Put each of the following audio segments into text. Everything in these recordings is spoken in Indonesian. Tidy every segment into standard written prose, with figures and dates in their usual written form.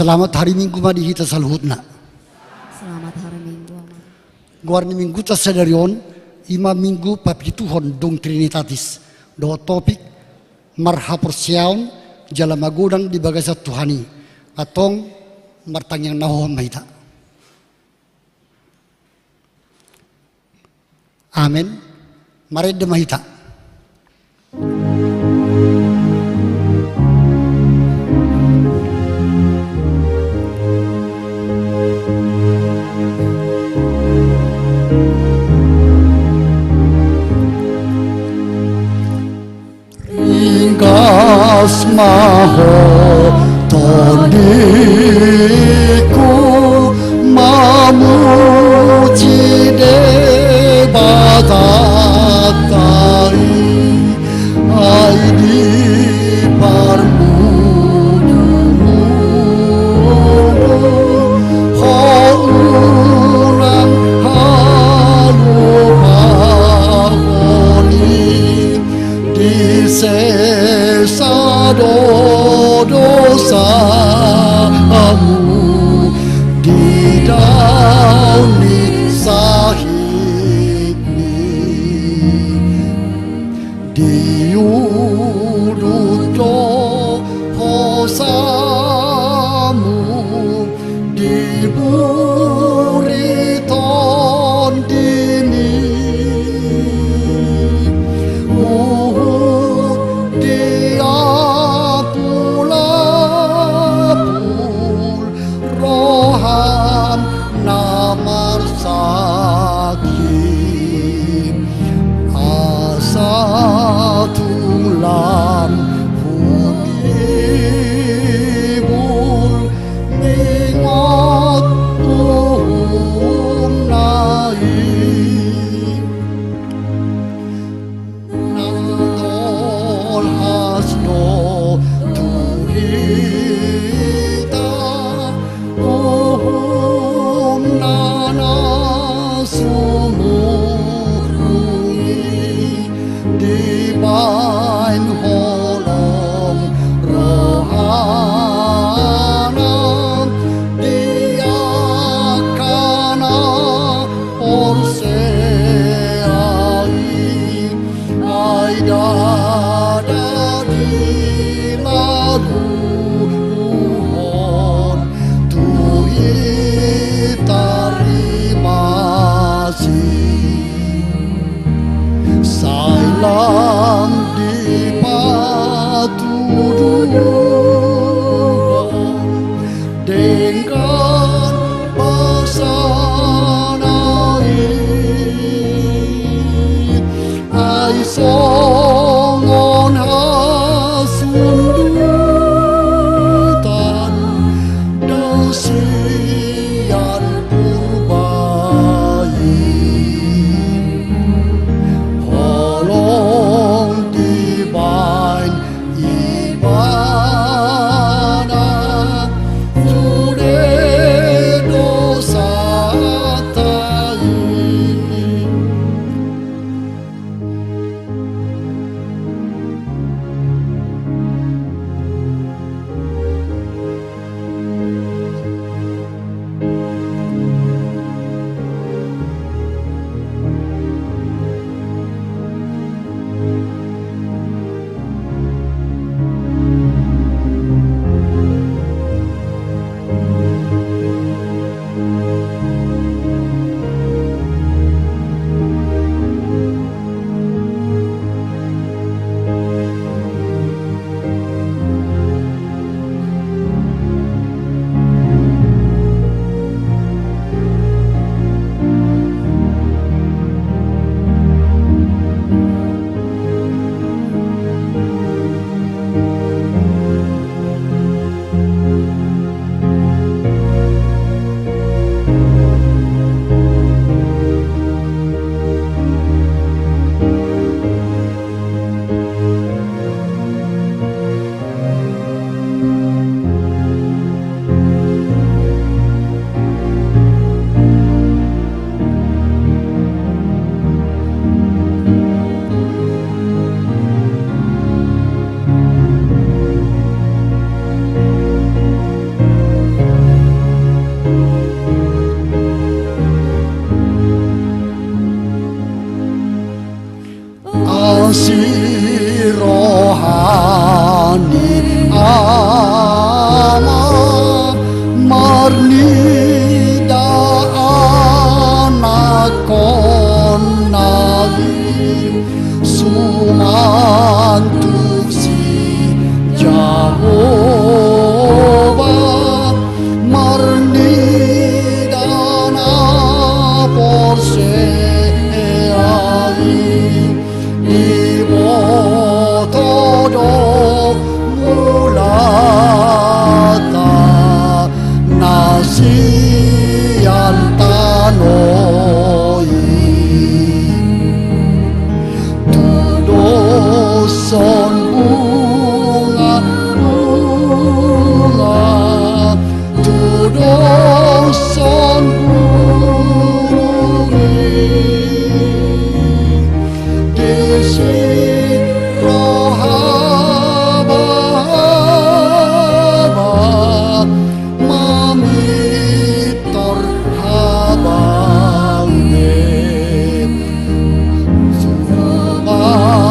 Selamat hari Minggu madi hita salhutna. Selamat hari Minggu. Guarni Minggu ta sedarion ima Minggu papituhon dong Trinitatis. Do topik marhapur siaon jala magodang di bagasat Tuhani atong martang yang nahohon mahita. Amen. Mared mahita. Kasmaho todiku mamuji debatatai aidi parmudumu hourang halupahoni disesa dosamu por seai imo todo mulata nasian tanoi son bunga tudong son bunga desi rohaba mamitor habangge suman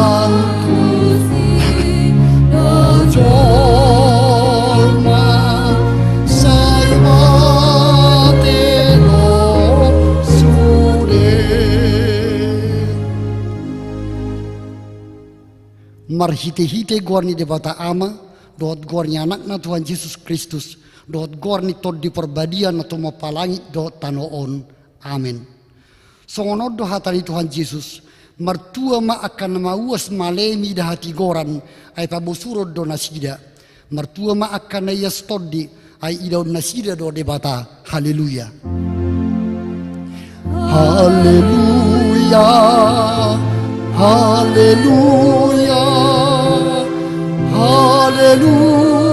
marhite-hite gorni de bata ama dohot gorni anakna Tuhan Yesus Kristus dohot gorni tod di perbadian atau mapalangit dohot tanoon amin. Songonod do hatari Tuhan Yesus martua ma akan mauas malemi da hati goran ay pabusurod do nasida martua ma akan ayas toddi ay idaw nasida do de bata haleluya haleluya haleluya haleluya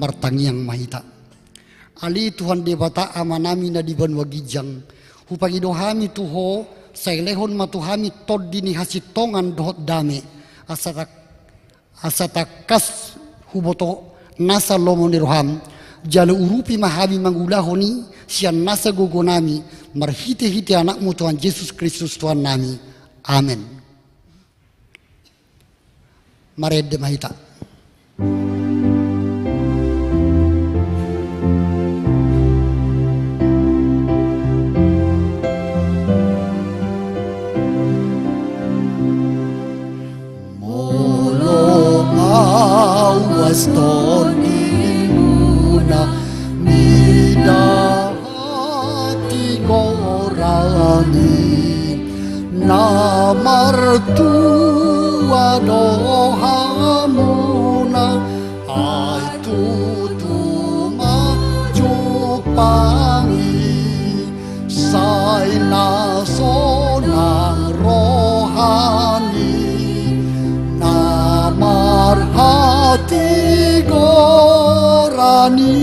martangiang mahita ali Tuhan debata amanami na diban wagijang hupangidohami tuho sailehon matuhami toddi ni hasitongan dohot dame asatakas huboto nasa lomo niroham jala urupi mahami mangulahoni sian nasa gogonami marhite-hite anakmu Tuhan Yesus Kristus Tuhan nami amin. Mared mahita Astoni muna mida hati gorani na martua dohamuna ai tutuma jupangi sai na sonang rohani na marhati gorani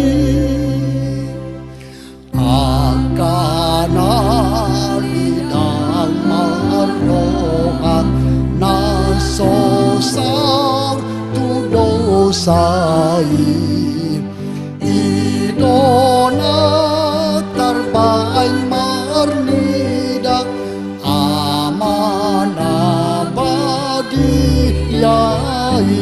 akan alidang marohan nasosar tu dosai idona terbaik marnida amana badi yai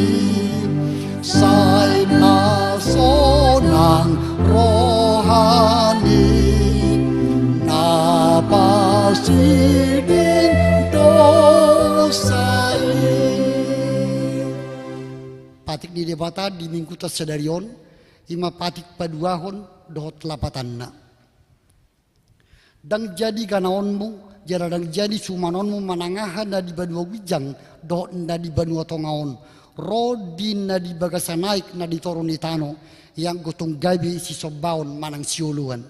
sai na sonang rohani na pasidin dosai patik di debata di minggu tasadarion ima patik paduahon dohot lapatanna dang jadi kanaonmu jaradang jadi sumanonmu manangahan na di banua wijang dohot na di banua tongaon rodin na di bagasa naik na di toroni tano yang gotong gabi si sobaon manang siuluan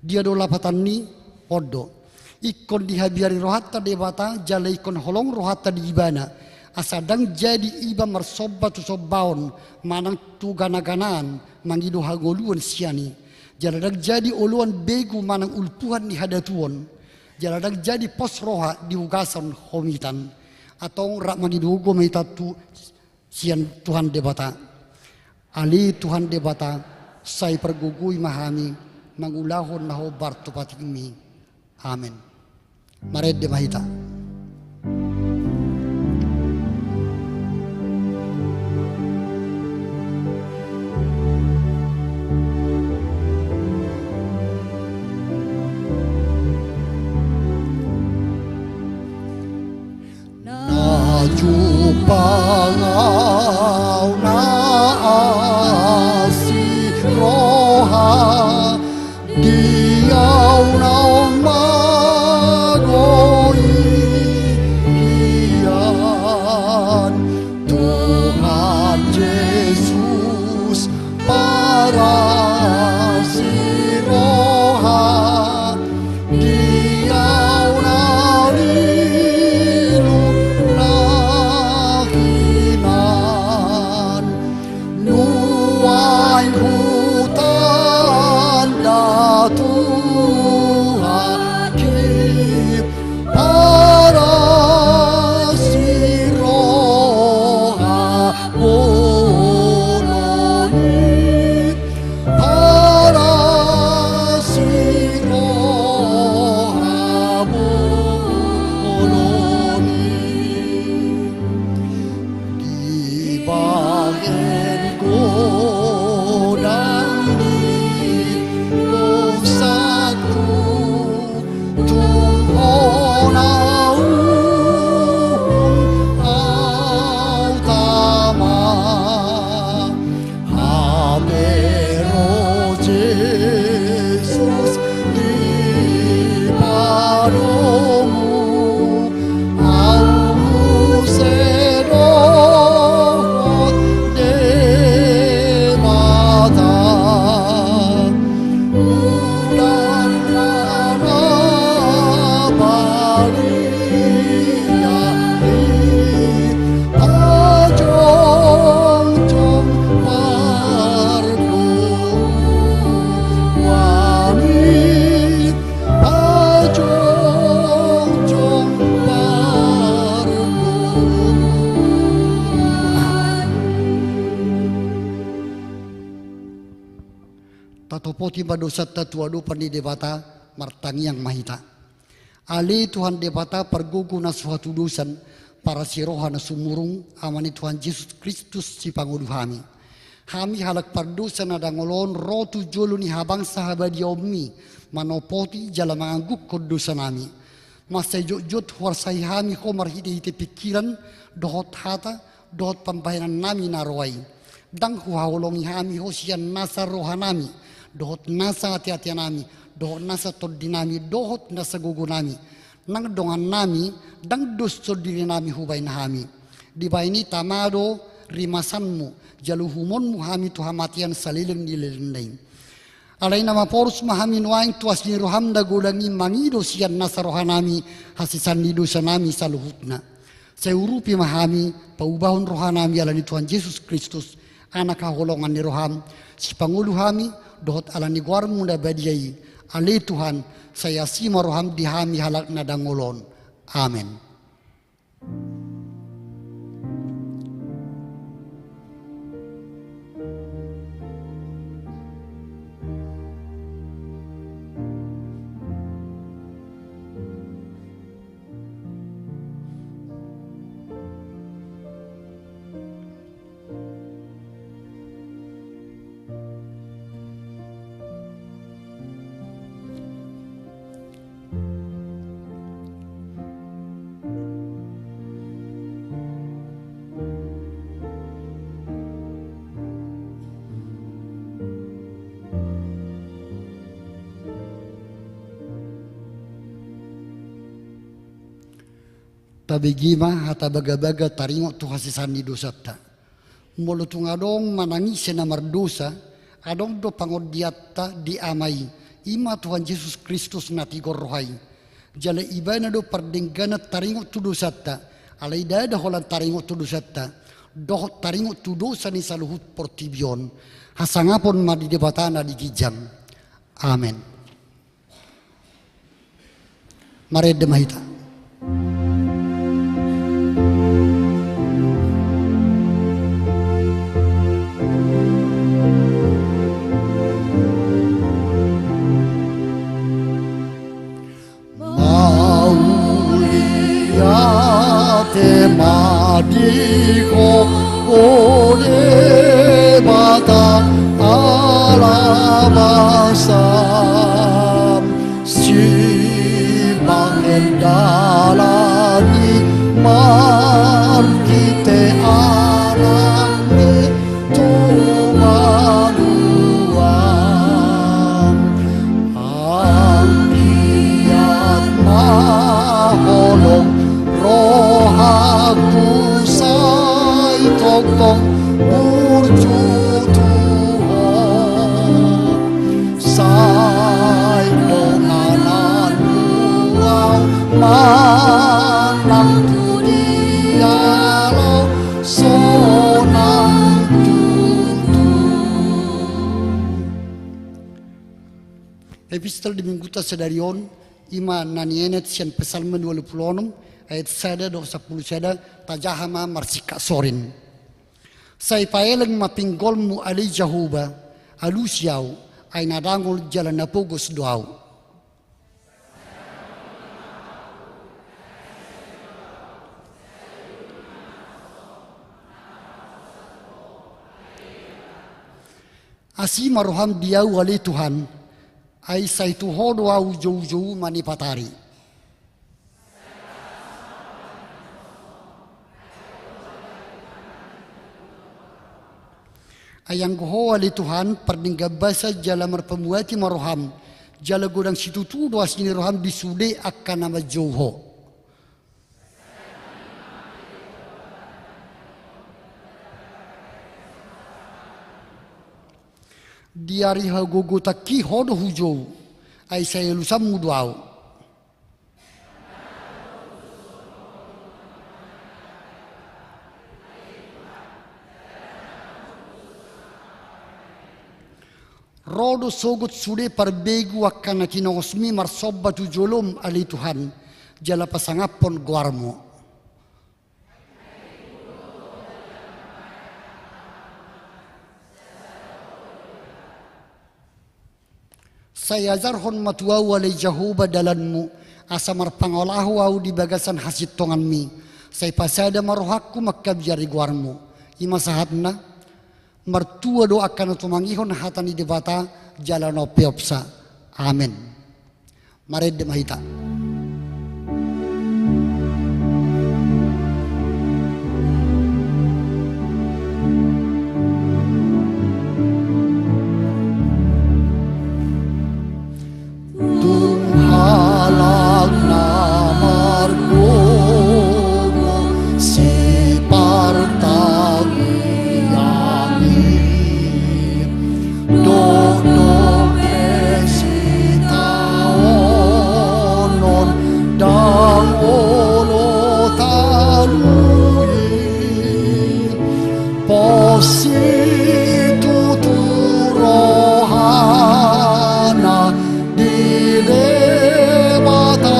dia do lapatan ni podo ikon di habiari rohatta debata jala ikon holong rohatta di ibana asadang jadi iba marsoba tu sobaon manang tu gana-ganaan mangido hagoluan siani jaladang jadi oluan begu manang ulpuhan di hadatuon jaladang jadi pos roha di ugasan homitan atau rak manidugo maitatu sian Tuhan debata ali Tuhan debata sai pergugui mahami mangulahon naho barto patikmi amin mared de mahita Jupangau na asiro Tatopoti badosat tatuado pandi debata martangiang mahita. Ali Tuhan debata pergugu na suatu dosan para siroha na sumurung amani Tuhan Yesus Kristus si pangudu hami. Hami halak pardosa na dangolon rotu jolo ni habang sahabat yaumi manopoti jala mangangguk kodosa nami. Masa jot warsai hami komar hide pikiran dohot hata dohot pambayanan nami narwai. Dang huhawolongi hami hosian nasa rohanami dohot nasa hati-hati nami dohot nasa todinami dohot nasa gugu nami nang dongan nami dang dos diri nami hubay na hami di baini tamado rimasanmu jalu humonmu hami tu hamatian salileng nililendeng alay nama porus mahami nuaing tuas ni roham da gulangi mangido sian nasa rohanami hasisan ni dosa nami saluhutna seurupi mahami paubahon rohanami alani Tuhan Yesus Kristus anak kaholongan ni roham si pangulu hami dohot alani guarmu na badiai ale Tuhan saya sima roham di hami halak na dangolon amen. Tabigima hata baga-baga taringo tu hasisan ni dosata. Mulutung adong manangis na mardosa, adong do pangodiatta di amai. Ima Tuhan Yesus Kristus natigor rohai. Jala ibana do pardenggana taringo tu dosata. Alay dada holan taringo tu dosata. Dohot taringo tu dosa ni saluhut portibion. Hasangapon madidebatana di gijang. Amen. Mari demahita. Temadico ore bata alabanza si mengendalani markite arame tumanuan angkian maholong rohaku say togtong burju Tuhan say penganan luau manang dialau sonang tutu. Epistel di minggu tasadarion ima nanienet sian pesalmen 26 ayat sada do 10 sada tajahama marsika sorin. Say paeleng mapinggol mu ali jahuba alusiaw ay nadangol jalan napugos doaw. Asi maruham diaw wali Tuhan ay say tuho doaw jow-jow manipatari. Ayang goho wali Tuhan perningabasa jala marpemuati maroham jala godang situtu doas ni roham disude akan nama jauho. Diari hagogo taki hodo hujau ay saya lusam muduau. Rodo sogot sude parbegu akan kinosmi marsobba tu jolom ali Tuhan jala pasangapon guarmo. Saya jarhon matua wale Jahuba dalanmu asa marpangolahu au di bagasan hasit tonganmi. Saya pasada marohakku makkabiari guarmu. Ima sahatna mertua doakan tumangihon hatani debata jalan opiopsa. Amin. Mared de mahita. Tunghalang na margogo si partagiyami dodo presitaonon dang olo tanui posituturohana di dewatanai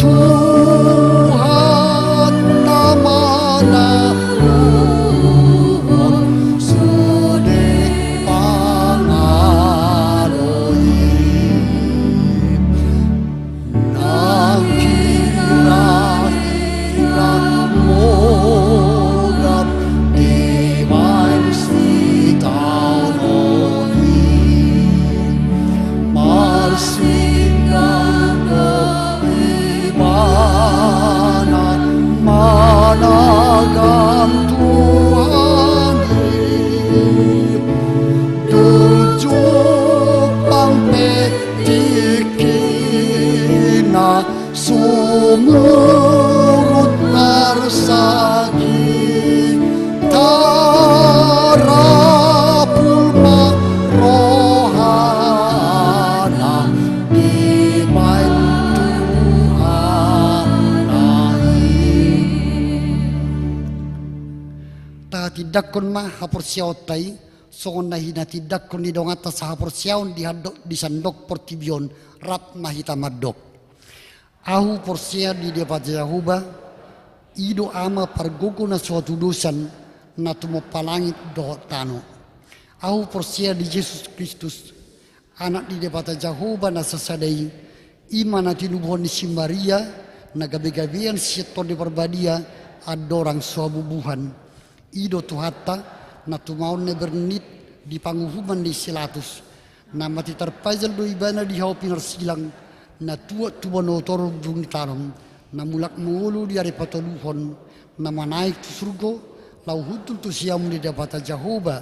Tuhan namana luhur sude pangaloi nang kira-kira mogap divine sitaunoni marsinang keimanan managang Tuhan tujuh pangpetikina sumurut narsagi tarapulma rohana di main Ta tidak kon ma hapor siautai songon nahina tidak kon di dongata sa hapor siaun di hadok di sandok portibion rap mahita madok. Ahu porsia di depan Jahuba ido ama pargogo na suatu dosan na tumopalangit do tano. Ahu porsia di Yesus Kristus anak di depan Jahuba na sasadai ima na tinubuhon ni si Maria na gabi-gabian sieto di perbadia adorang suabubuhan. Ido tuhata na tumaon ne bernit di panguhuman di silatus na mati terpajal do ibana di hau pinarsilang na tua no torong dung tanom na mulak mengulu di hari patoluhon na manaik tu surgo lau hutul tu siam di dapata Jahoba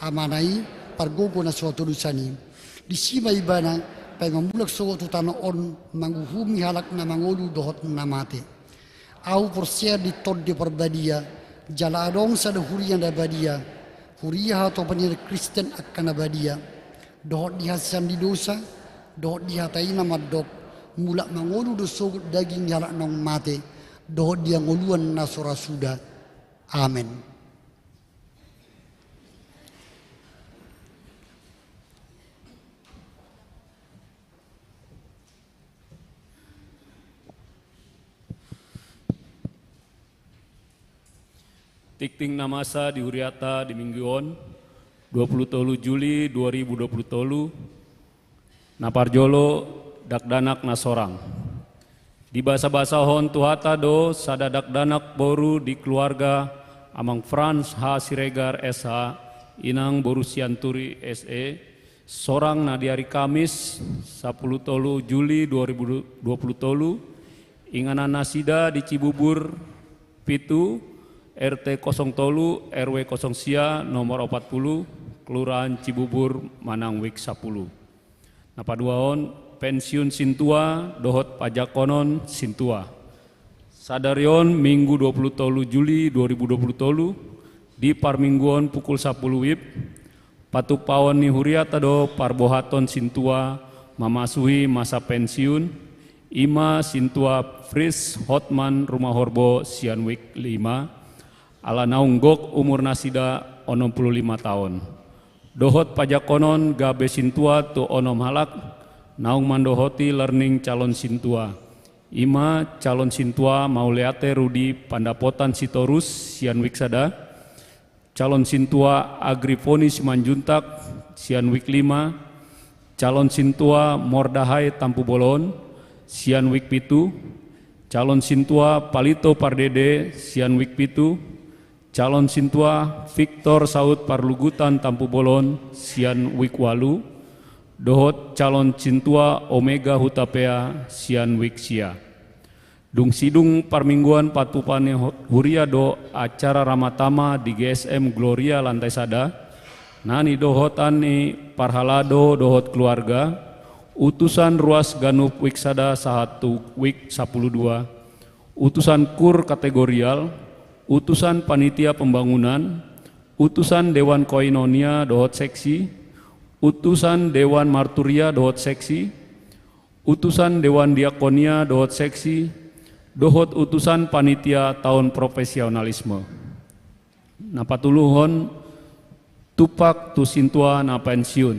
amanai pargogo na suatu dusani di sima ibana pai mamulak suatu tanah on manguhumi halak na mangulu dohot na mate au porsia di tod di perbadia jala adong sada hurian da badia huria atau penir Kristen akan badia dohot di hasan di dosa dohot di hatai nama dok mulak mangolu doso daging yalak nong mate dohot dia ngoluan nasora suda amin. Tikting namasa di Huriata di Mingguon 23 Juli 2020 Naparjolo dakdanak nasorang di bahasa-bahasa hon tuhata do sada dakdanak boru di keluarga amang Frans H. Siregar SH inang boru Sianturi SE sorang na di hari Kamis 10 Juli 2020 inganan nasida di Cibubur Pitu RT 0 Tolu RW 0 Sia nomor 40 Kelurahan Cibubur Manang Wik 10 napaduaon pensiun Sintua dohot pajak konon Sintua sadarion Minggu 20 Juli 2020 di Parmingguon pukul 10 WIB patuk pawon ni Huriata do parbohaton Sintua mamasuhi masa pensiun Ima Sintua Fris Hotman Rumah Horbo Sianwik 5 ala naunggok umur nasida 65 tahun. Dohot pajak konon gabe Sintua tu onom halak naung mandohoti learning calon Sintua. Ima calon Sintua Mauleate Rudi Pandapotan Sitorus Sian Wiksada. Calon Sintua Agriponi Simanjuntak sian wik 5, calon sintua Mordahai Tampu Bolon, sian wik 7, calon sintua Palito Pardede, sian wik 7, calon sintua Victor Saud Parlugutan Tampu Bolon, sian wik 8, dohot calon sintua Omega Hutapea, sian wik sia. Dung sidung parmingguan patupane huria do acara ramatama di GSM Gloria Lantai Sada, nani dohotan ni parhalado dohot keluarga, utusan ruas ganup wik sada sahatu wik 12, utusan kur kategorial, utusan panitia pembangunan, utusan Dewan Koinonia dohot seksi, utusan Dewan Marturia dohot seksi, utusan Dewan Diakonia dohot seksi, dohot utusan panitia tahun profesionalisme. Napatuluhon tupak tu sintua na pensiun.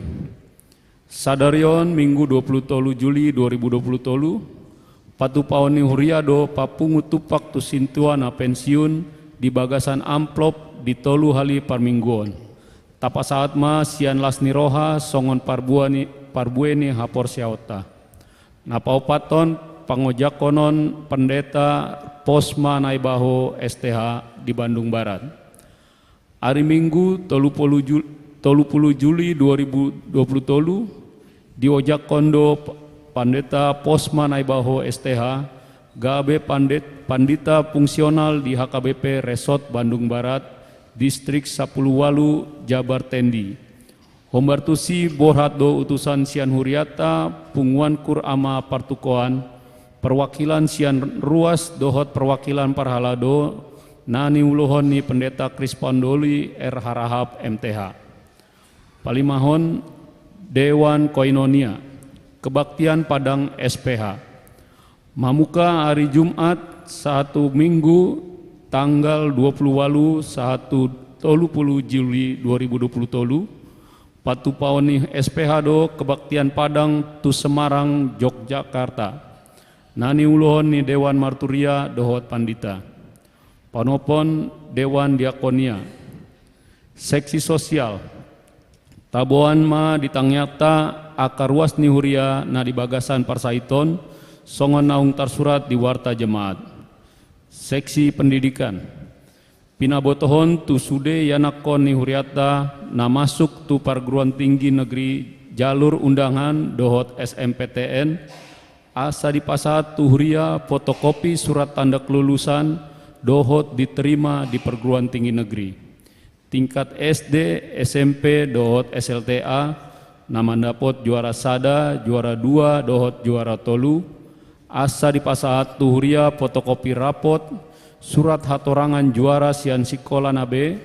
Sadarion Minggu 23 Juli 2020, patupaoni huriado papungu tupak tu sintua na pensiun di bagasan amplop di tolu hali parmingguon. Tapa saat ma sian lasni roha songon parbueni hapor siaota. Napaupaton pangojakonon pendeta Posma Naibaho STH di Bandung Barat. Hari Minggu 30 Juli 2020 di Ojak Kondo Pandeta Posma Naibaho STH Gabe Pandita fungsional di HKBP Resort Bandung Barat Distrik 10 Walu Jabar Tendi. Hombartusi Borhado utusan Sian Huriata Punguan Kur Ama Partukoan perwakilan Sian Ruas dohot perwakilan Parhalado nani uluhon ni Pendeta Krispandoli R. Harahap MTH. Palimahon Dewan Koinonia Kebaktian Padang SPH. Mamuka hari Jumat 1 Minggu tanggal 20 Walu 1 Juli 2020 patupaoni SPH do Kebaktian Padang tu Semarang Yogyakarta. Nani ulohon ni Dewan Marturia dohot Pandita. Panopon Dewan Diakonia. Seksi sosial. Taboan ma ditangyata akar ruas ni huria na di bagasan Parsaiton songon naung tarsurat di warta jemaat. Seksi pendidikan. Pinabotohon tu sude yanakon ni huriata na masuk tu perguruan tinggi negeri jalur undangan dohot SMPTN asa dipasat tuhuria fotokopi surat tanda kelulusan dohot diterima di perguruan tinggi negeri. Tingkat SD, SMP dohot SLTA, nama dapot juara sada, juara 2 dohot juara tolu. Asa dipasat tuhuria fotokopi rapot, surat hatorangan juara sian sikola nabe,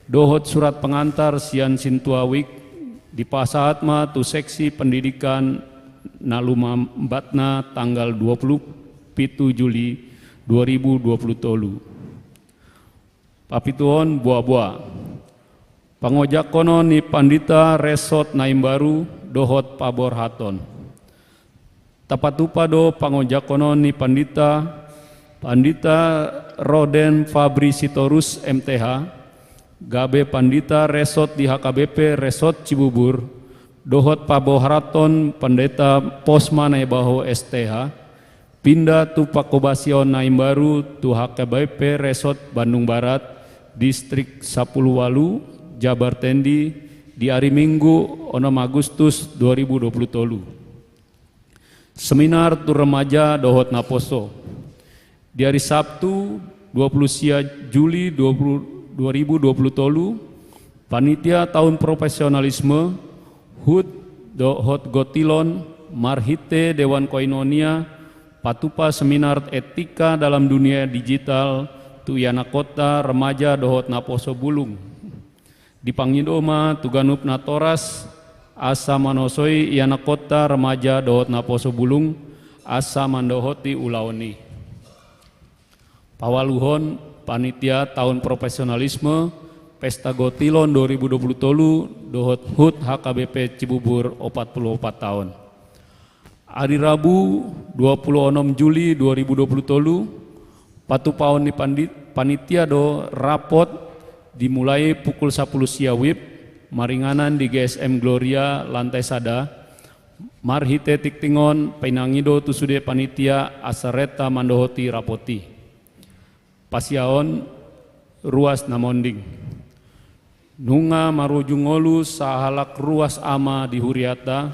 dohot surat pengantar sian sintuawik, dipasat ma tu seksi pendidikan naluma batna tanggal 27 Juli 2020 tolu. Papituon buah-buah. Pangojakono ni Pandita Resort Naimbaru dohot pabor haton. Tapatupa do pangojakono ni Pandita Roden Fabri Sitorus MTH Gabe Pandita Resort di HKBP Resort Cibubur dohot paboharaton Pendeta Posma Naibaho STH pindah tu Pakobasion Naimbaru tu HKBP Resort Bandung Barat Distrik 10 Walu Jabar Tendi di hari Minggu 6 Agustus 2020 tolu. Seminar tu remaja dohot Naposo di hari Sabtu 20 Juli 2020 tolu panitia tahun profesionalisme HUT dohot Gotilon Marhite Dewan Koinonia patupa seminar etika dalam dunia digital tu Yanakota remaja dohot Naposo Bulung. Dipangidoma tu Ganup Natoras asa manosoi Yanakota remaja dohot Naposo Bulung asa mandohoti ulaoni. Pawaluhon panitia tahun profesionalisme Pesta Gotilon 2020 tolu dohot HUT HKBP Cibubur 44 tahun. Hari Rabu 26 Juli 2020 tolu patupaon di panitia do rapot dimulai pukul 10 siawib maringanan di GSM Gloria lantai sada, marhite tiktingon painangido tusude panitia asareta mandohoti rapoti. Pasiaon ruas namonding. Nunga marujungolu sahalak ruas ama di Huriata,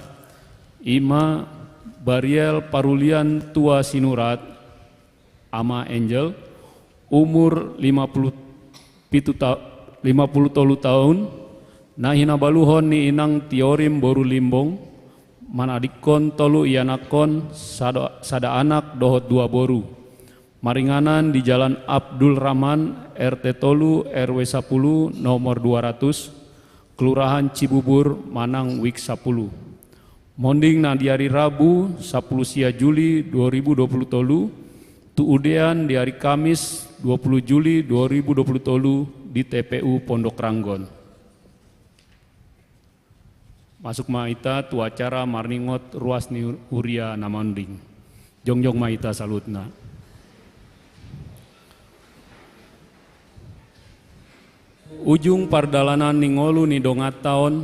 ima Bariel Parulian tua Sinurat, ama Angel, umur 50 tahun, nahina baluhon ni inang tiorim boru limbong, manadikon tolu ianakon sada anak dohot dua boru. Maringanan di Jalan Abdul Rahman, RT Tolu, RW 10, nomor 200, Kelurahan Cibubur, Manang, Wik 10. Monding na di hari Rabu, 10 sia Juli 2020 tolu, tuudean di hari Kamis, 20 Juli 2020 tolu, di TPU Pondok Ranggon. Masuk maita tu acara marningot ruas ni Uria namanding. Jongjong maita salutna. Ujung pardalanan ningolu ni dongataon,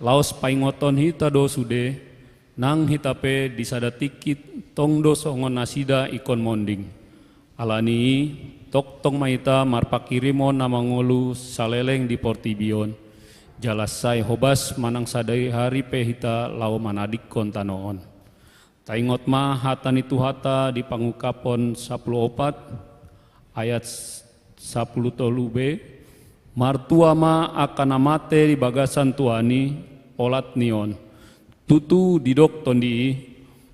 laos paingoton hita do sude, nang hitape disada tikit tongdo songon nasida ikon monding. Alani tok tong maita marpakirimo namangolu saleleng di Portibion. Jalasai hobas manang sadai hari pehita lau manadik kontanoon. Taingot ma hatan itu hata di pangukapon 14 ayat 10 tolube. Martua ma akan amate di bagasan tuani olat nion. Tutu didok tondi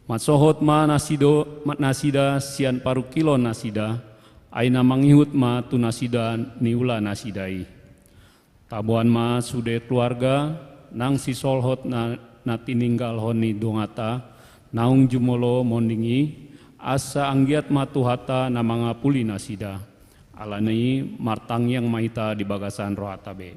masohot ma nasida sian paru kilo nasida. Aina mangihut ma tu nasida niula nasidai. Tabuan ma sude keluarga nang si solhot na tininggal honi dongata naung jumolo mondingi asa anggiat ma tuhata na mangapuli nasida. Alani martang yang maita di bagasan rohatabe.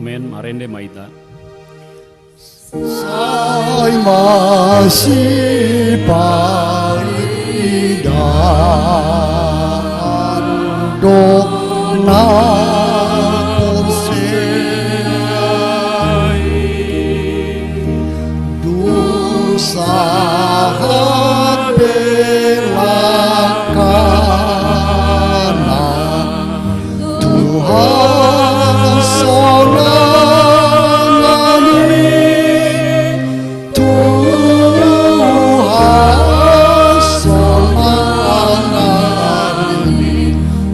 Amen, marende maita. Sai masih paridan dok na porsai dusahat belakana Tuhan sonangani Tuhan sonangani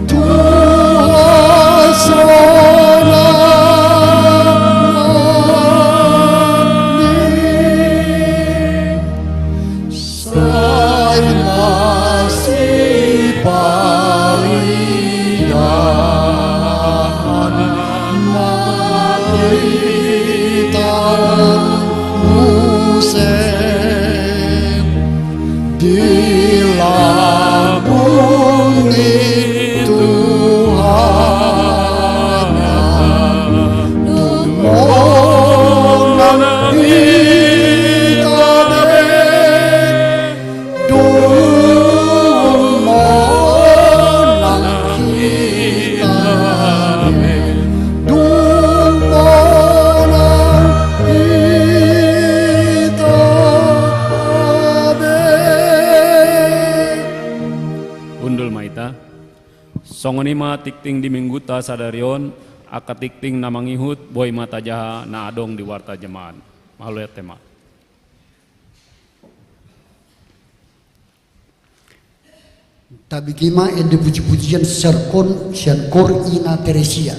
Tuhan sonangani Sai masih paridan Maritan Musem di lambung Tuhan Dumonan hitane Dumonan hitane Undul maita. Songonima tikting di mingguta sadarion aka tikting namangihut boy mata jaha na adong di warta jemaat. Malu ya tema. Tabi kima ende puji-pujian serkon sian kor ina Teresia.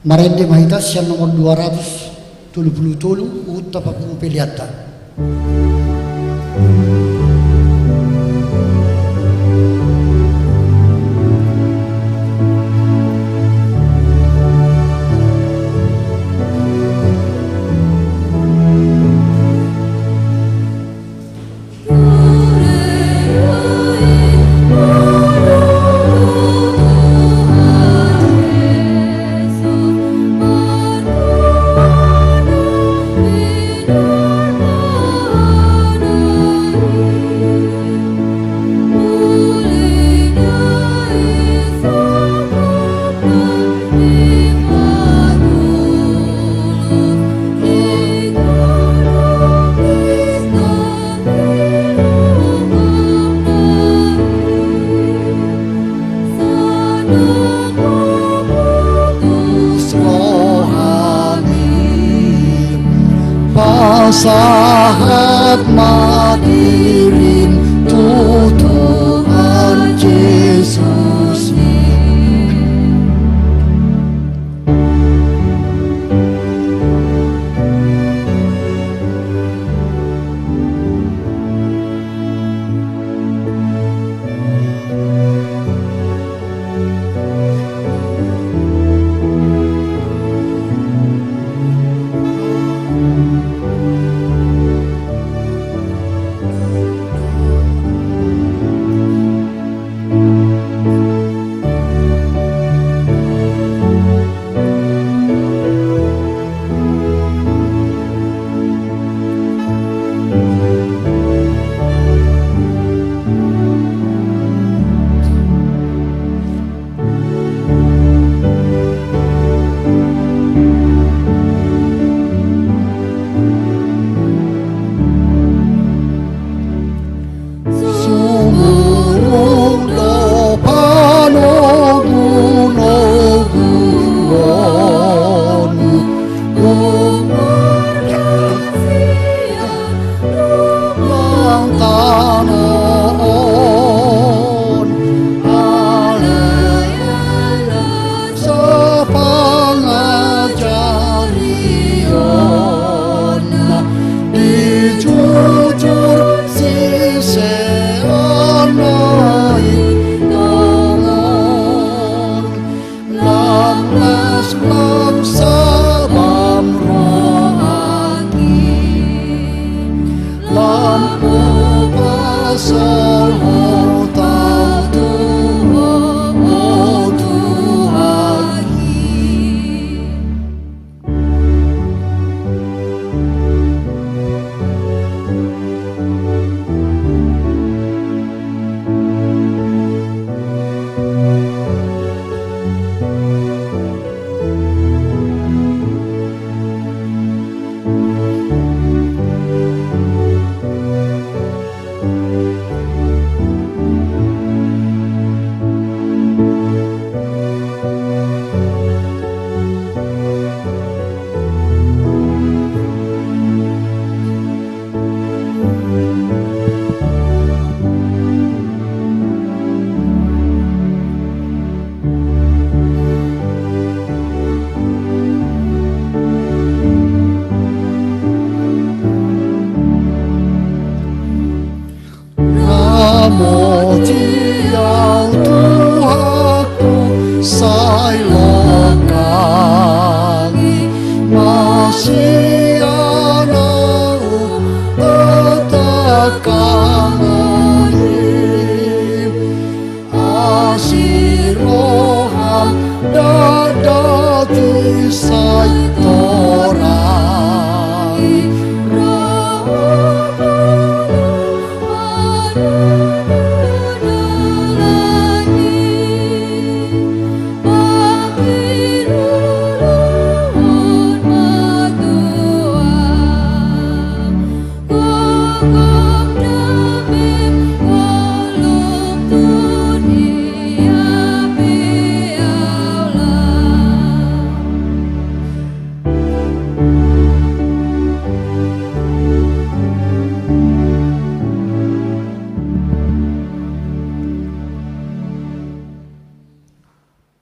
Marende mahita siya nomor 277 utapa pupiliata. Sahat madirin Tuhan Yesus.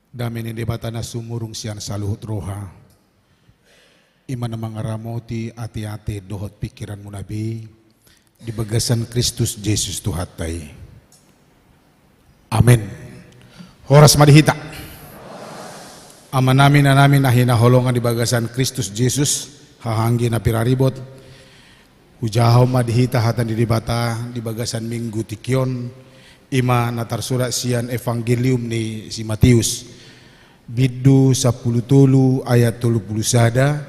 Damin ini batana sumurung sian saluhut roha. Iman mangaramoti ati-ati dohot pikiran munabi di bagasan Kristus Yesus Tuhatai. Amin. Horas madihita. Amanamin nahina holongan di bagasan Kristus Yesus hahanggi na piraribot. Hujahaw madihita hatan di bata di bagasan Minggu Tikion. Ima natar surat sian evangelium ni si Matius. Biddu 10 ayat 30 sada,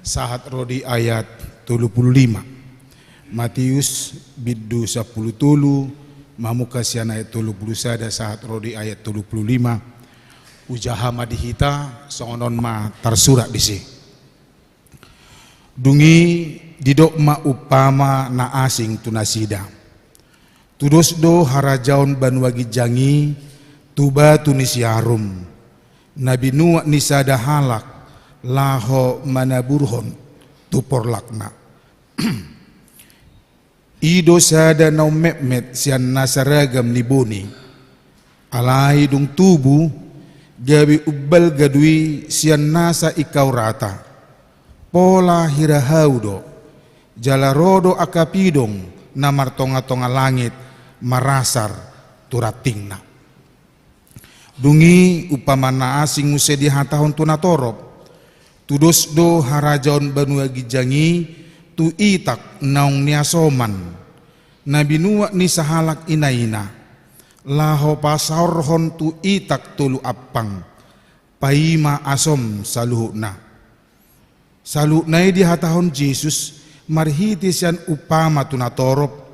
sahat rodi ayat 35. Matius biddu 10 mamuka sian ayat 30 sada, sahat rodi ayat 35. Ujaha madihita songonon ma tarsurat disi. Dungi didok ma upama na asing tunasida. Tudos do harajaon banwagi jangi tuba tunisiarum. Nabi Nuh nisada halak laho manaburhon tupor lakna. Ido sada nau mepmet sian nasaragam nibuni. Alai dung tubu gabi ubbal gadui sian nasa ikau rata. Pola hirahaudo jalarodo akapidong namar tonga-tonga langit marasar turatingna. Dungi upamana asing muse di hatahon tunatorop. Tudos do harajaon banua gijangi tu itak naung niasoman. Nabi Nuh ni sahalak inaina. Laho pasaurhon tu itak tulu appang. Paima asom saluhna. Saluhnai di hatahon Yesus marhiti sian upama tunatorop.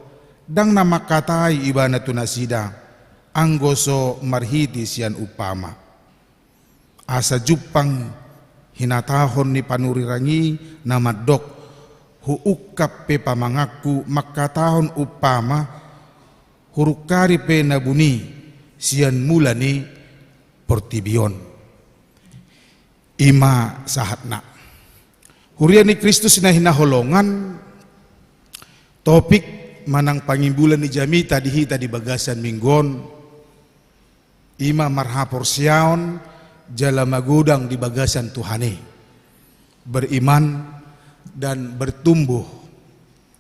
Dang nama katai ibana tunasida. Anggoso marhiti sian upama. Asa jupang hinatahon ni panurirangi nama dok huukap pe pamangaku makatahon upama hurukari pe nabuni sian mulani portibion. Ima sahatna. Huriani Kristus na hinaholongan topik manang pangimbulan ni jamita dihita di bagasan minggon. Ima marhapor siaon jala magudang di bagasan Tuhani. Beriman dan bertumbuh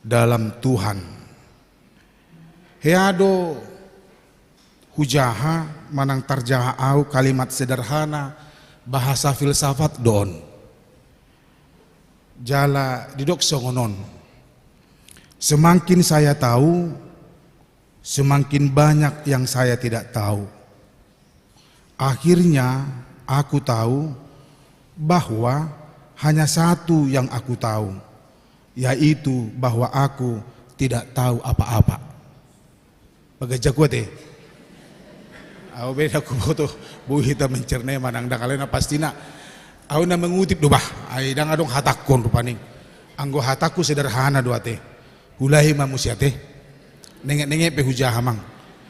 dalam Tuhan. Heado hujaha manang tarjaha au kalimat sederhana bahasa filsafat don. Jala didok songonon. Semakin saya tahu, semakin banyak yang saya tidak tahu. Akhirnya aku tahu bahwa hanya satu yang aku tahu, yaitu bahwa aku tidak tahu apa-apa. Bagajak kuat Aku beda ku foto buhita mencerne manang dakalena pastina. Aku na mengutip do bah, ai dang adong hatakon rupaning. Anggo hataku sederhana do ate. Hulahi manusia teh. Nengek-nengek pe hujaha mang.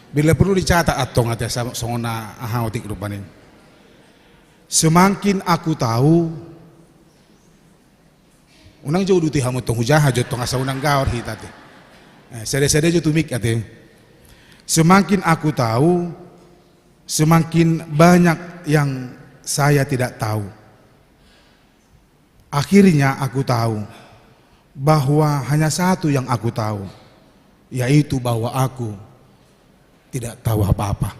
Bila perlu dicatat atong ate songona ahautik rupaning. Semakin aku tahu unang jauh duti hamut tong hujaha jot tong asa unang gaor hita teh. Sede-sede jo tumik ate. Semakin aku tahu, semakin banyak yang saya tidak tahu. Akhirnya aku tahu bahwa hanya satu yang aku tahu, yaitu bahwa aku tidak tahu apa-apa.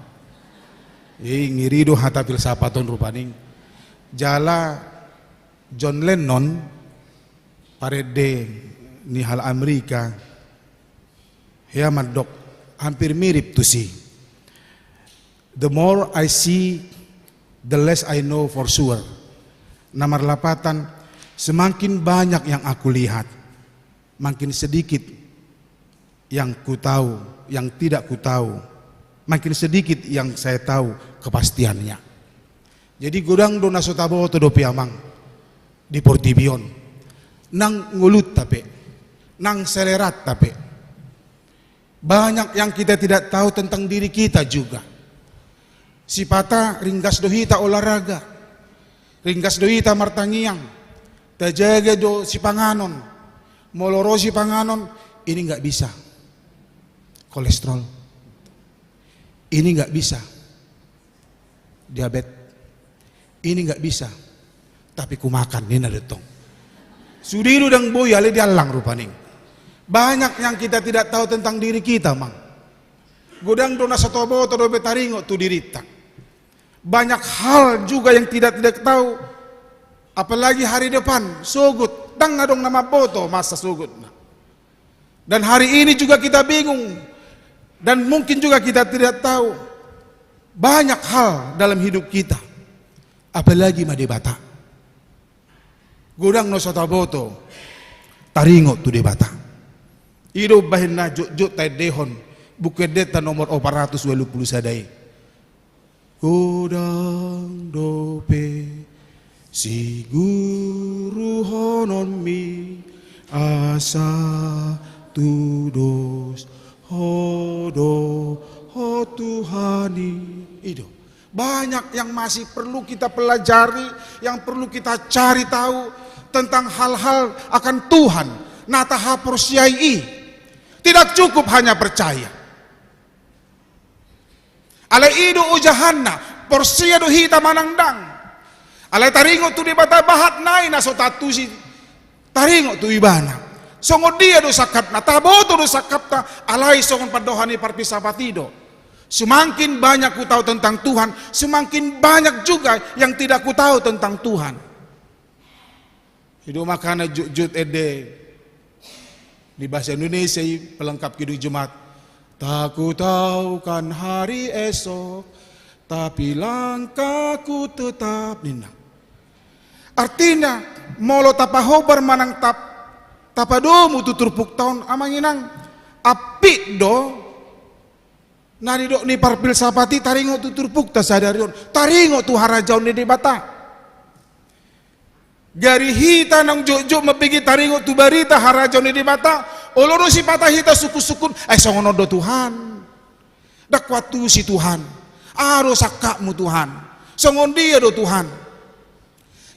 Ngirido hata filsafaton rupaning. Jala John Lennon parede ni hal Amerika. Hea madok hampir mirip tu si. The more I see, the less I know for sure. Nomor 8, semakin banyak yang aku lihat, makin sedikit yang ku tahu, yang tidak ku tahu. Makin sedikit yang saya tahu kepastiannya. Jadi godang do nasotabo to do piamang di Portibion. Nang ngulut tapi, nang selerat tapi. Banyak yang kita tidak tahu tentang diri kita juga. Sipata ringgas dohita olahraga, ringgas dohita martangiang, tajaga do si panganon, moloro si panganon, ini nggak bisa. Kolesterol, ini nggak bisa. Diabetes, ini nggak bisa, tapi ku makan nina detong. Sudiru dan boy ale dialang rupaning. Banyak yang kita tidak tahu tentang diri kita, mang. Godang dona satobo to dobe taringo tu dirita. Banyak hal juga yang tidak tahu. Apalagi hari depan, sugut. Dang ngadong nama boto masa sugut. Dan hari ini juga kita bingung. Dan mungkin juga kita tidak tahu. Banyak hal dalam hidup kita. Apalagi madebata. Godang no satoboto. Taringo tu debata. Ido bahina jut tay dehon. Bukit deta nomor 420 sadai. Godang dope si guru honon mi asa tudos hodo ho Tuhani. Itu banyak yang masih perlu kita pelajari, yang perlu kita cari tahu tentang hal-hal akan Tuhan. Nata haporsiai tidak cukup hanya percaya. Ale idu ujahanna porsia do hita manangdang. Ale taringo tu dibata bahat nai na so tatusi taringo tu ibana. Songo dia do sakapna taboto do sakapta alai songon padohani parpisapatido. Semakin banyak ku tahu tentang Tuhan, semakin banyak juga yang tidak ku tahu tentang Tuhan. Hidup makana jut ede di bahasa Indonesia pelengkap kidung Jumat. Tak ku tahu kan hari esok, tapi langkahku tetap nina. Artinya, molo tapahobar manang tapadomu tuturpuk tahun amanginang api do nari do ni parpil sapati taringo tuturpuk ta sadarion taringo tu harajaun ni debata. Gari hita nang jojo mapigi taringo tu barita harajaun ni debata. Oloro si patah hita suku-sukun songono do Tuhan. Dakwatu si Tuhan. Aro sakakmu Tuhan. Songon dia do Tuhan.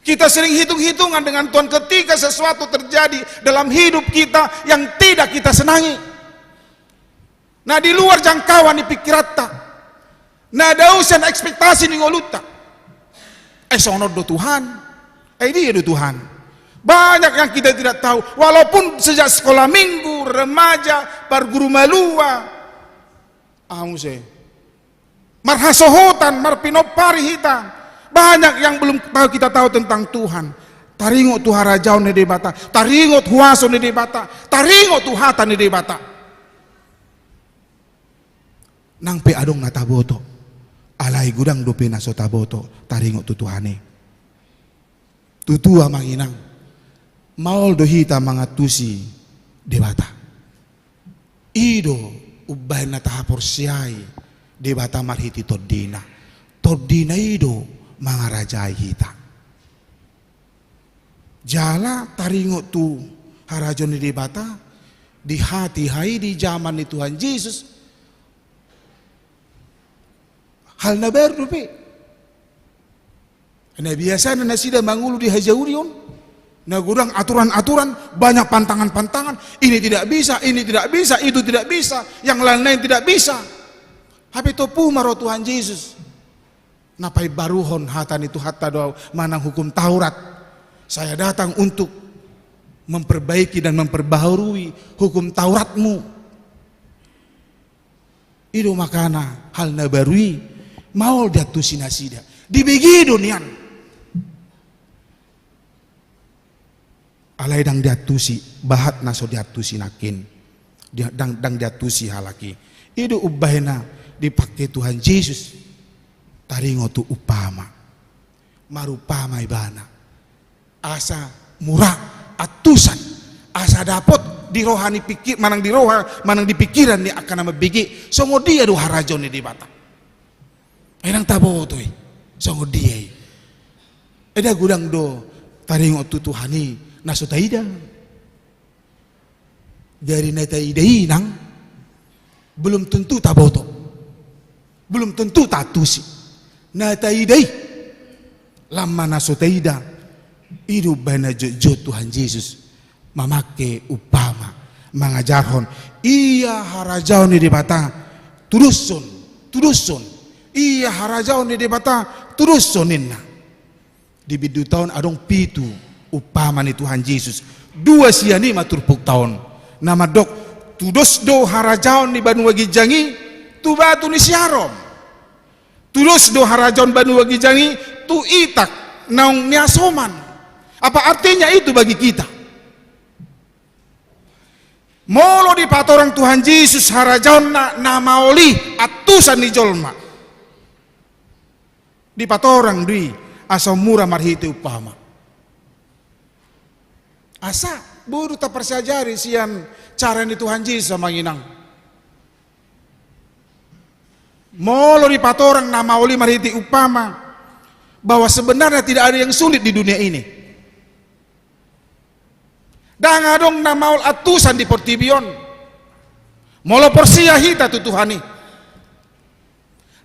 Kita sering hitung-hitungan dengan Tuhan ketika sesuatu terjadi dalam hidup kita yang tidak kita senangi. Nah di luar jangkauan di pikirata. Nah dausan ekspektasi ni ngoluta. Songono do Tuhan. Dia do Tuhan. Banyak yang kita tidak tahu, walaupun sejak sekolah minggu, remaja, parguru malua, marhasohotan, marpinopari hitam, banyak yang belum tahu kita tahu tentang Tuhan. Taringo tu harajaun ni debata, taringo tu huaso ni debata, taringo tu hata ni debata. Nang pe adong nataboto, alai gudang dope naso taboto, taringo tu Tuhane. Tutua manginang. Maul dohita mangatusi debata. Ido ubah na tahaporsiai debata marhiti todina. Todina ido mangarajai hita. Jala taringo tu harajon di debata di hati hai di zaman ni Tuhan Yesus. Hal na baru pe. Na biasa na nasida mangulu di hajaurion. Nah gudang aturan-aturan, banyak pantangan-pantangan, ini tidak bisa, itu tidak bisa, yang lain-lain tidak bisa. Tapi topu maro Tuhan Yesus. Napai baruhon hatan itu hatta doa manang hukum Taurat. Saya datang untuk memperbaiki dan memperbaharui hukum Tauratmu. Itu makana hal nabarui mau jatuh sinasida. Dibegi dunian. Alai dang diatusi bahat naso diatusi nakin dang diatusi halaki itu ubahena dipakai Tuhan Yesus taringo tu upama marupama ibana asa murah atusan asa dapot di rohani pikir manang di roha manang di pikiran ni akan nama bigi songo dia do harajon ni di bata enang tabo tu songo dia eda gudang do taringo tu Tuhani naso taida dari neta idai nang belum tentu taboto belum tentu tatusi neta idai lama naso taida hidup bana jojo Tuhan Yesus mamake upama mangajarhon iya harajaon di debata tudusun iya harajaon di debata tudusuninna di bidu tahun adong pitu upama ni Tuhan Yesus. Dua siani maturpuk tahun. Nama dok tudos do harajaon ni Banu Wagijangi tu batu ni siarom. Tudos do harajaon Banu Wagijangi tu itak naung niasoman. Apa artinya itu bagi kita? Molo di patorang Tuhan Yesus harajaon na maoli atusan ni jolma. Di patorang dui asa murah marhiti upama. Asa buru tak persajari sian cara ni Tuhan Yesus manginang. Molo di patorang na maoli marhiti upama bahwa sebenarnya tidak ada yang sulit di dunia ini. Dan adong na maul atusan di portibion. Molo porsia hita tu Tuhani.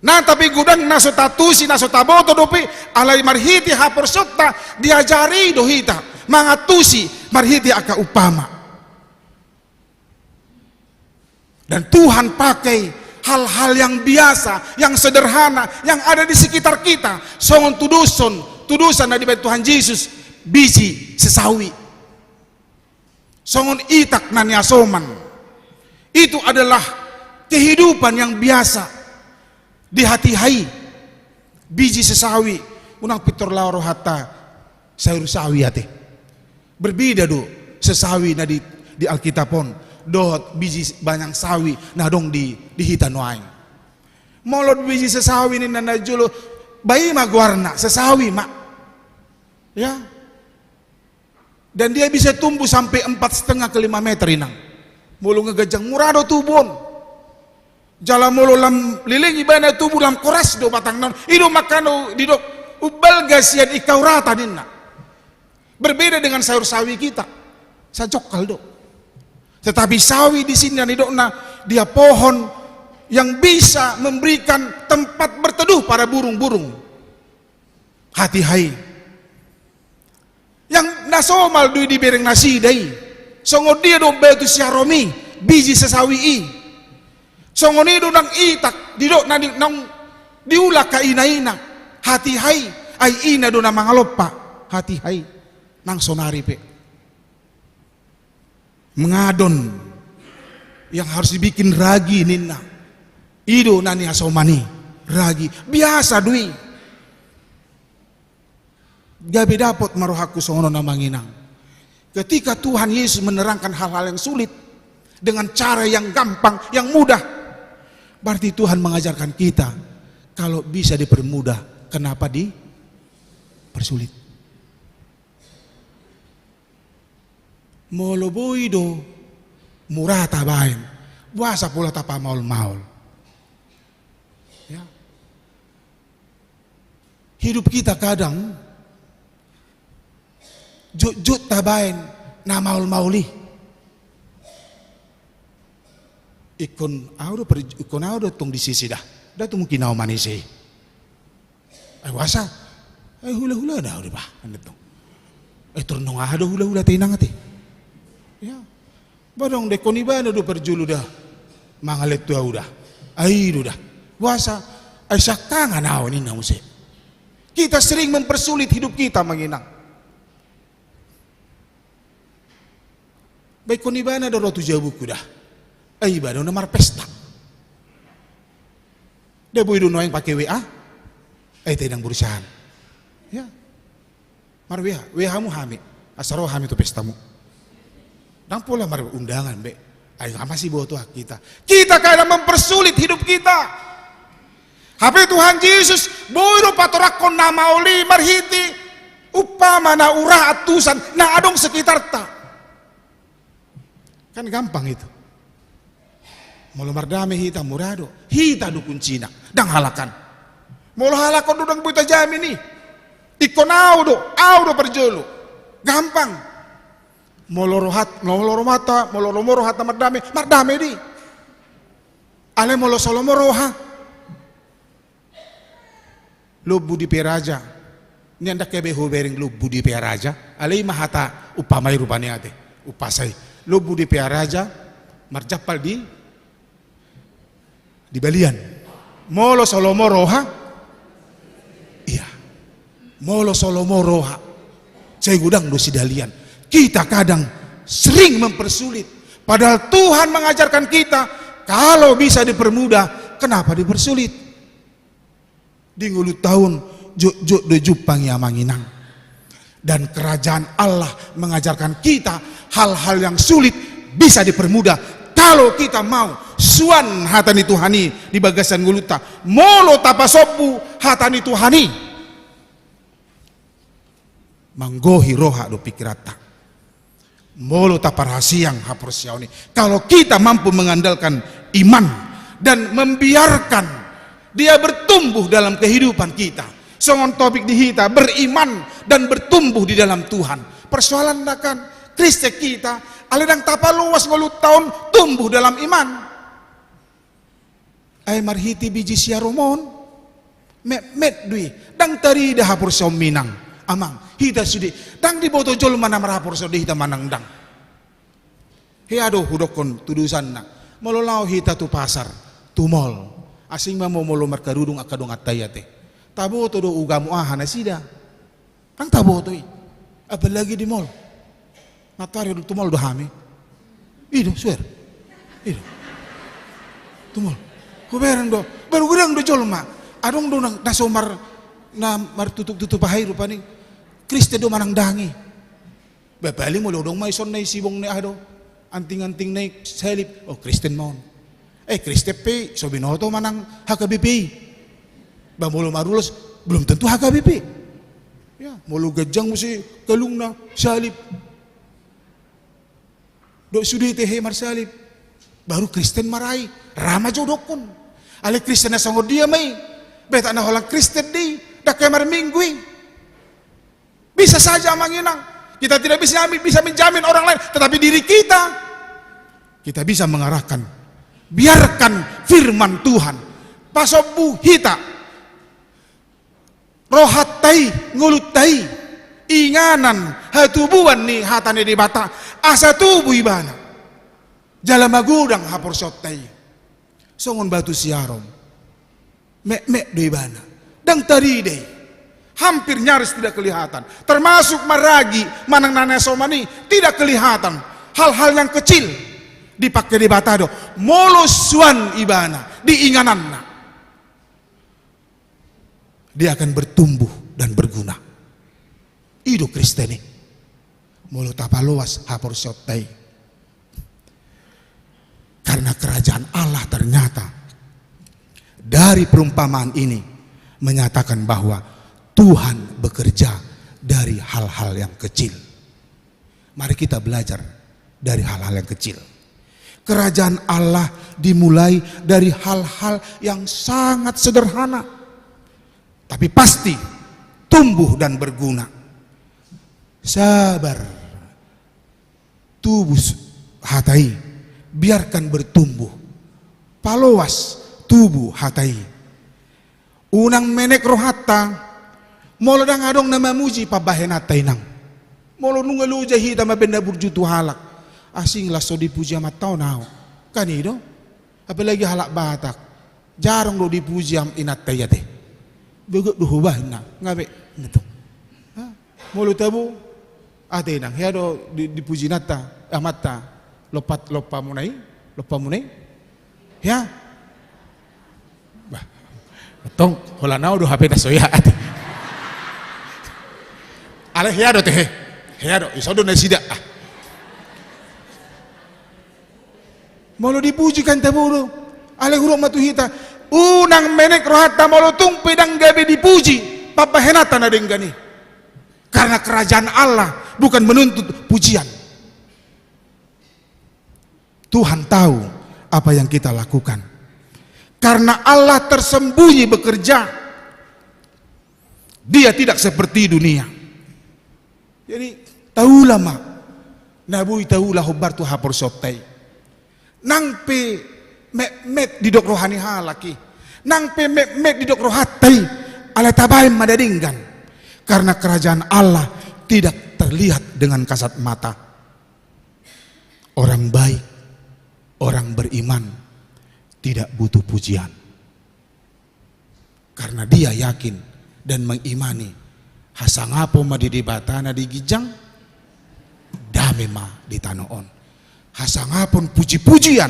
Nah tapi gudang naso tatusi naso taboto dopi alai marhiti hapor sota diajari do hita mangatusi marhiti aka upama. Dan Tuhan pakai hal-hal yang biasa, yang sederhana, yang ada di sekitar kita. Songon tudusan dari Tuhan Yesus biji sesawi. Songon itak naniasoman. Itu adalah kehidupan yang biasa di hati hai. Biji sesawi unang pitor lauro hatta sayur sawi hati. Berbeda do sesawi na di Alkitabon dohot biji banyak sawi na dong di hitan waing. Molot biji sesawi ni na julo bayi magwarna sesawi mak. Ya. Dan dia bisa tumbuh sampai 4,5 ke 5 meter inang. Mulu ngegajang murado tubon. Jala mulu lam liling ibana tubuh lam koras do batang non. Ido makano didok ubal gasian ikau rata ninna. Berbeda dengan sayur sawi kita. Sajok kaldo. Tetapi sawi di sini didok na dia pohon yang bisa memberikan tempat berteduh para burung-burung. Hati hai. Yang nasomal dui di bereng nasi dai. Songo dia do betu siaromi biji sesawi i. Songo ni do nang itak didok nang diulak ka ina-ina. Hati hai ai ina do na mangalopa. Hati hai nang sonari pe. Mengadon yang harus dibikin ragi ninna. Ido nani asomani ragi biasa dui. Gabe dapot marohaku songono namanginang. Ketika Tuhan Yesus menerangkan hal-hal yang sulit dengan cara yang gampang, yang mudah, berarti Tuhan mengajarkan kita kalau bisa dipermudah, kenapa dipersulit? Molo boido murah tabain, buasa pula tapa maul-maul. Ya. Hidup kita kadang jut tabain na maul-mauli. Ikon audo tong di sisi dah. Dah tu mungkin nau manisi. Wasa. Hula-hula dah udah bah. Turnong ada hula-hula tinang ati. Ya. Barang dekoni bana do perjulu dah. Mangalet tu udah. Airu dah. Wasa ai sakanga nau ni nause. Kita sering mempersulit hidup kita manginang. Baik koni bana do rotu jabuku dah. Ai bana namar pesta. Dia boy do noeng pakai WA. Tidang berusaha. Ya. Mar WA mu hami. Asaro hami tu pestamu. Dang pula mar undangan be. Ayo masih bawa tuh kita. Kita kadang mempersulit hidup kita. Hape Tuhan Yesus boy do patorakon nama oli marhiti upama na urah atusan na adong sekitar ta. Kan gampang itu. Molo mardame hita murado, hita du kuncina, dang halakan. Molo halakon dudang buita jami ni. Ikon audo perjolo. Gampang. Molo romata, molo romoro hata mardame di. Ale molo solomoro ha. Lubu di peraja. Ni anda kebe hubering lubu di peraja. Ale mahata upamai rupani ate. Upasai. Lubu di Piaraja, marjapal di Balian. Molo Solomoro ha? Iya. molo solomo roha, saya gudang dosi dalian. Kita kadang sering mempersulit, padahal Tuhan mengajarkan kita kalau bisa dipermudah, kenapa dipersulit? Di ngulu tahun juk do jupang ya manginang. Dan kerajaan Allah mengajarkan kita hal-hal yang sulit bisa dipermudah kalau kita mau. Suan hatani Tuhani di bagasan nguluta, molo tapasopu hatani Tuhani, manggohi roha do pikirata, molo taparhasiang hapursiauni. Kalau kita mampu mengandalkan iman dan membiarkan dia bertumbuh dalam kehidupan kita. Songon topik di kita beriman dan bertumbuh di dalam Tuhan. Persoalan kan Kristen kita aledang tapa luas ngelut tahun tumbuh dalam iman. Ay marhiti biji siaromon met dui dang tari dah hapur som minang amang hita sudi dang di boto jol mana marapur so hita manang dang. He aduh hudokon tudusan na mololau hita tu pasar tu mall asing mau molo markarudung akadong atayate tabo to do ugamu ahana sida ang tabo to apalagi di mall matari tu mall do hami ido swear ido tu mall kuberan do baru gudang do jolma adong do nasomar na martutup pahay rupani Kristen do manang dangi babali mo dong may son nay sibong ni ado anting-anting nay salip oh Kristen mon Kristen pe so binoto manang HKBP bamulo marulos belum tentu HKBP ya mulu gajang musi kalung na salip do sudi tehe mar salip baru Kristen marai rama jodokon ale Kristen na sangod dia may beta na holang Kristen di dak kemar minggui bisa saja manginang kita tidak bisa menjamin orang lain tetapi diri kita bisa mengarahkan. Biarkan firman Tuhan pasobu hita rohatai ngulutai inganan hatubuan ni hatane di bata asa tubuh ibana jala magudang hapor sotai songon batu siarom mek do ibana dang tari deh hampir nyaris tidak kelihatan termasuk maragi manang nana somani tidak kelihatan hal-hal yang kecil dipakai di batado molosuan ibana diingananna dia akan bertumbuh dan berguna ido Kristeni molo tapaloas hapor sotai karena kerajaan Allah ternyata dari perumpamaan ini menyatakan bahwa Tuhan bekerja dari hal-hal yang kecil. Mari kita belajar dari hal-hal yang kecil. Kerajaan Allah dimulai dari hal-hal yang sangat sederhana, tapi pasti tumbuh dan berguna. Sabar, tubuh hatai, biarkan bertumbuh. Paloas tubuh hatai. Unang menek rohata, molo dang adong nama muji pabahenatai nang. Molo nungalu jahita mabenda burjutu halak. Asing lah so dipuji amat tau nao kanido apalagi halak Batak jarang lo dipuji am inat tayate begut duhubah na ngabe gitu mulu tabu ate nang hiado dipuji nata amata lopa munai ya bah tong hola nao do HP na soya ate ale hiado teh hiado isodo na sida molo dipujikan taburo ale huruf matuhita unang menek rohata molo tung pedang gabe dipuji papahenata na denggani karena kerajaan Allah bukan menuntut pujian. Tuhan tahu apa yang kita lakukan karena Allah tersembunyi bekerja dia tidak seperti dunia jadi tahu lama nabui tahu lah hobar tu hapor sotai nang pe met di dok rohani halaki nang pe met di dok rohatai ala tabaim madadinggan karena kerajaan Allah tidak terlihat dengan kasat mata. Orang baik, orang beriman tidak butuh pujian karena dia yakin dan mengimani Hasangapo ma di batana di gijang, dame ma di tanoon. Hasangapun puji-pujian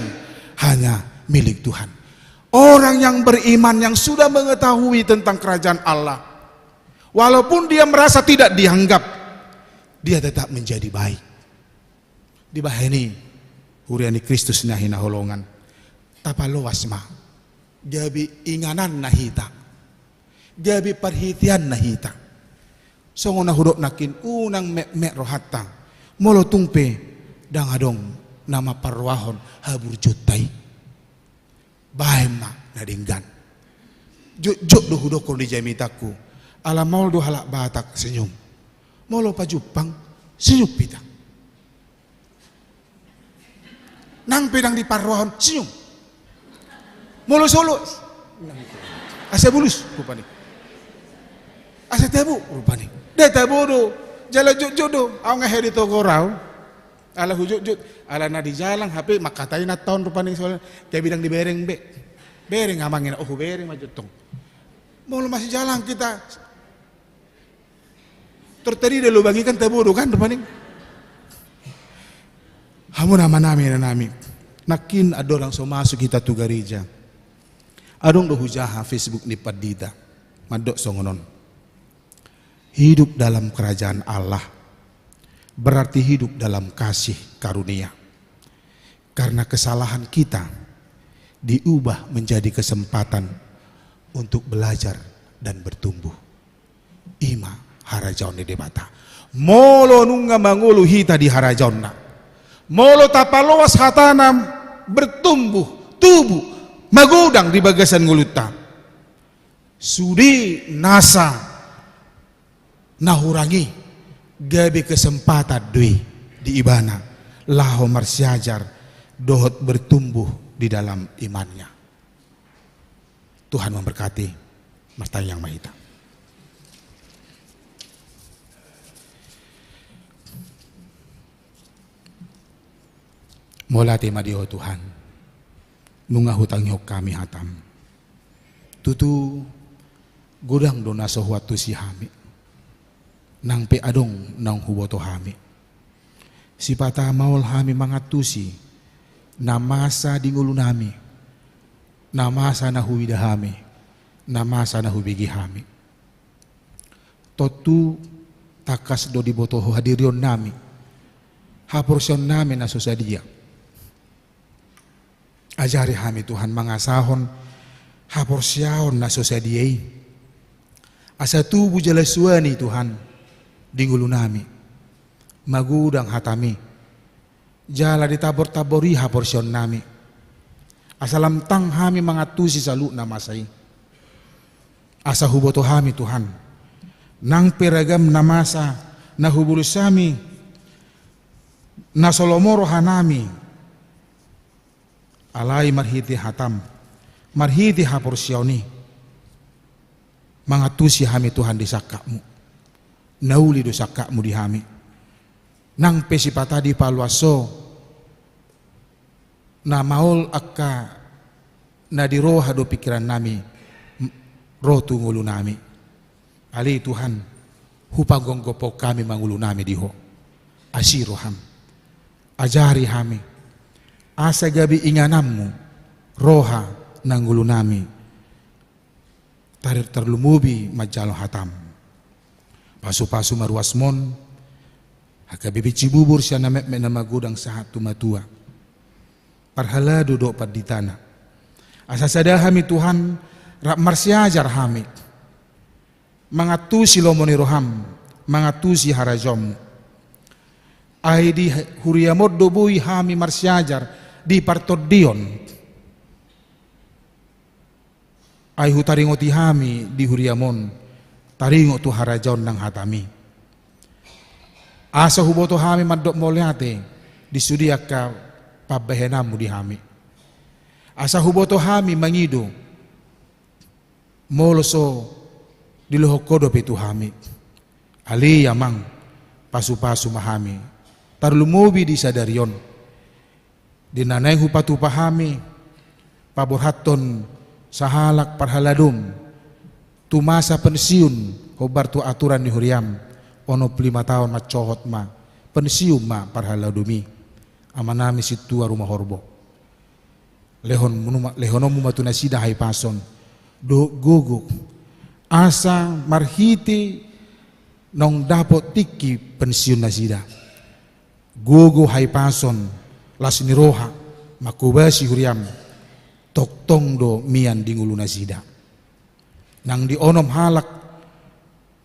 hanya milik Tuhan. Orang yang beriman yang sudah mengetahui tentang kerajaan Allah, walaupun dia merasa tidak dianggap, dia tetap menjadi baik. Di bahini huriani Kristus nahina holongan, tapaloas ma, jabi inganan nahita, jabi perhatian nahita. Songo nahudok nakin unang mek rohatta, molo tungpe dangadong nama parwahon habur jutai. Bahema nadinggan. Juk do hudokon di jamitaku. Ala maul do halak batak senyum. Molo pajupang senyum pita. Nang pedang di parwahon senyum. Molo solo. Asa bulus rupani. Asa tabu rupani. Dia tabu do. Jala juk do. Au ngaheri to gorau. Ala hujuk ala na di jalan HP makatai na tahun rupani soalnya kayak bidang di bereng be. Bereng amangin bereng majutong. Mau masih jalan kita. Terteri dulu bagikan tabodo kan rupani. Hamu nama nami. Nakin adorang so masuk kita tu gereja. Adong do hujaha Facebook ni padida. Madok songonon. Hidup dalam kerajaan Allah berarti hidup dalam kasih karunia. Karena kesalahan kita diubah menjadi kesempatan untuk belajar dan bertumbuh. Ima harajaon di debata. Molo nunga mangulu hita di harajaonna. Molo tapaloas hatanam bertumbuh, tubuh, magudang di bagasan nguluta. Sudi nasa nahurangi gabi kesempatan dui di ibana laho marsiajar dohot bertumbuh di dalam imannya. Tuhan memberkati Mas Yang Mahita. Mola tema dio Tuhan nunga hutang yok kami hatam tutu gudang dona sohwatu si hami nang pe adong nang huboto hami. Si pata maul hami mangatusi namasa di ngulu nami. Namasa na huwida hami. Namasa na hubigi hami. Totu takas do di boto hadirion nami. Haporsion nami na susadia. Ajari hami Tuhan mangasahon haporsiaon na susadiai. Asa tubuh jelaswani Tuhan dingulu nami magudang hatami jala ditabor-tabori haporsion nami asalam tang hami mangatusi salu namasai asa huboto hami Tuhan nang peragam namasa na hubulus sami na solomoro hanami alai marhiti hatam marhiti haporsioni mangatusi hami Tuhan di sakakmu nauli do sakakmu di hami nang pesipata di paluaso na maul akka na diroha do pikiran nami rotu ngulu nami ali Tuhan hupagonggopok kami mangulu nami diho asiroham ajari hami asa gabi inganammu roha nanggulu nami tarir terlumubi majalo hatam pasu-pasu maruasmon hakabibi cibubur siya na magudang sahat tumatua parhala duduk pad di tanah asasada hami Tuhan rak marsiajar hami mangatusi lomoni roham mangatusi harajom ay di huriamod dobuy hami marsiajar di partodion ay hutaringoti hami di huriamon taringo tu harajon nang hatami. Asa huboto hami madok moliate disudia ka pabehenamu di hami. Asa huboto hami mangido moloso dilohokodo pitu hami. Ali yamang pasu-pasu mahami. Tarlumubi di sadarion. Dinanay hupatu pahami paborhaton sahalak parhaladum tumasa pensiun hobar tu aturan ni huriam ono 5 tahun ma cohot ma pensium ma parhala dumi amanami situa rumah horbo lehonomu matu nasida hai pason do guguk asa marhiti nong dapot tiki pensiun nasida gugu hai pason lasni roha makubasi huriam toktong do mian dingulu nasida nang di onom halak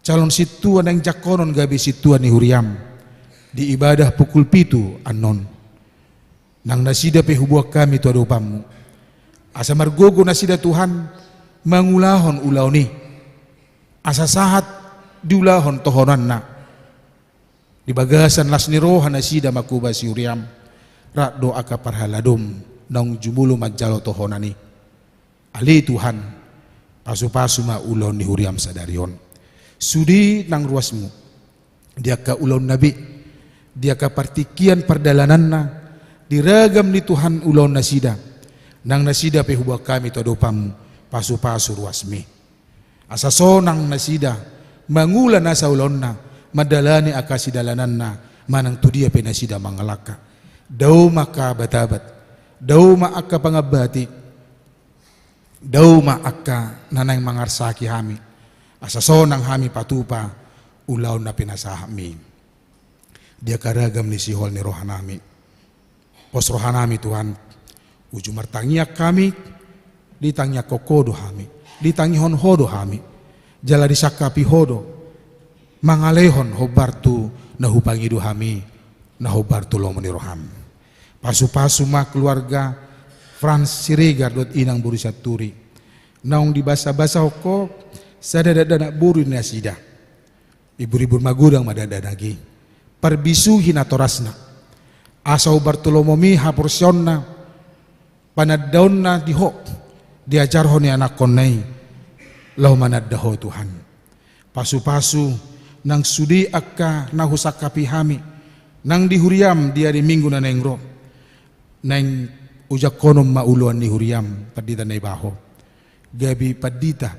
calon situan yang jakonon gabi situan ni huriam di ibadah pukul 7 anon nang nasida pe hubuak kami tu adopamu asa margogo nasida Tuhan mangulahon ulau ni asa sahat diulahon tohonan na di bagasan lasni roha nasida makubasi huriam rak doa ka parhaladum nang jumulu majalo tohonani ali Tuhan pasu-pasu ma ulon ni huriam sadarion sudi nang ruasmu dia ka ulon nabi dia ka partikian perdalananna diragam ni Tuhan ulon nasida nang nasida pe hubak kami to dopamu pasu-pasu ruasmi asa sonang nasida mangulan asa ulonna madalani akasi dalananna manang tu dia pe nasida mangalaka dau maka batabat dau ma akka pangabati dau ma akka nanay mangarsaki hami asa sonang hami patupa ulaw na pinasahami dia karagam ni sihol ni rohanami pos rohanami Tuhan uju martangiak kami ditangiak kokodo hami ditangihon hodo hami jala disakapi hodo mangalehon hobartu nahupangidu hami nahobartu lomo ni roham pasu-pasu ma keluarga Frans Siregar dot inang buru saturi naung di basa-basa hoko sadada buru nasida ibu-ibu magudang madadadagi perbisu hinatorasna asau Bartolomomi haporsionna panadaonna diho diajarhon ni anak konai lau manadaho Tuhan pasu-pasu nang sudi akka nahusakapi hami nang dihuriam dia di minggu na nengro nang ujak konom mauluan ni huriam padita na ibaho gabi padita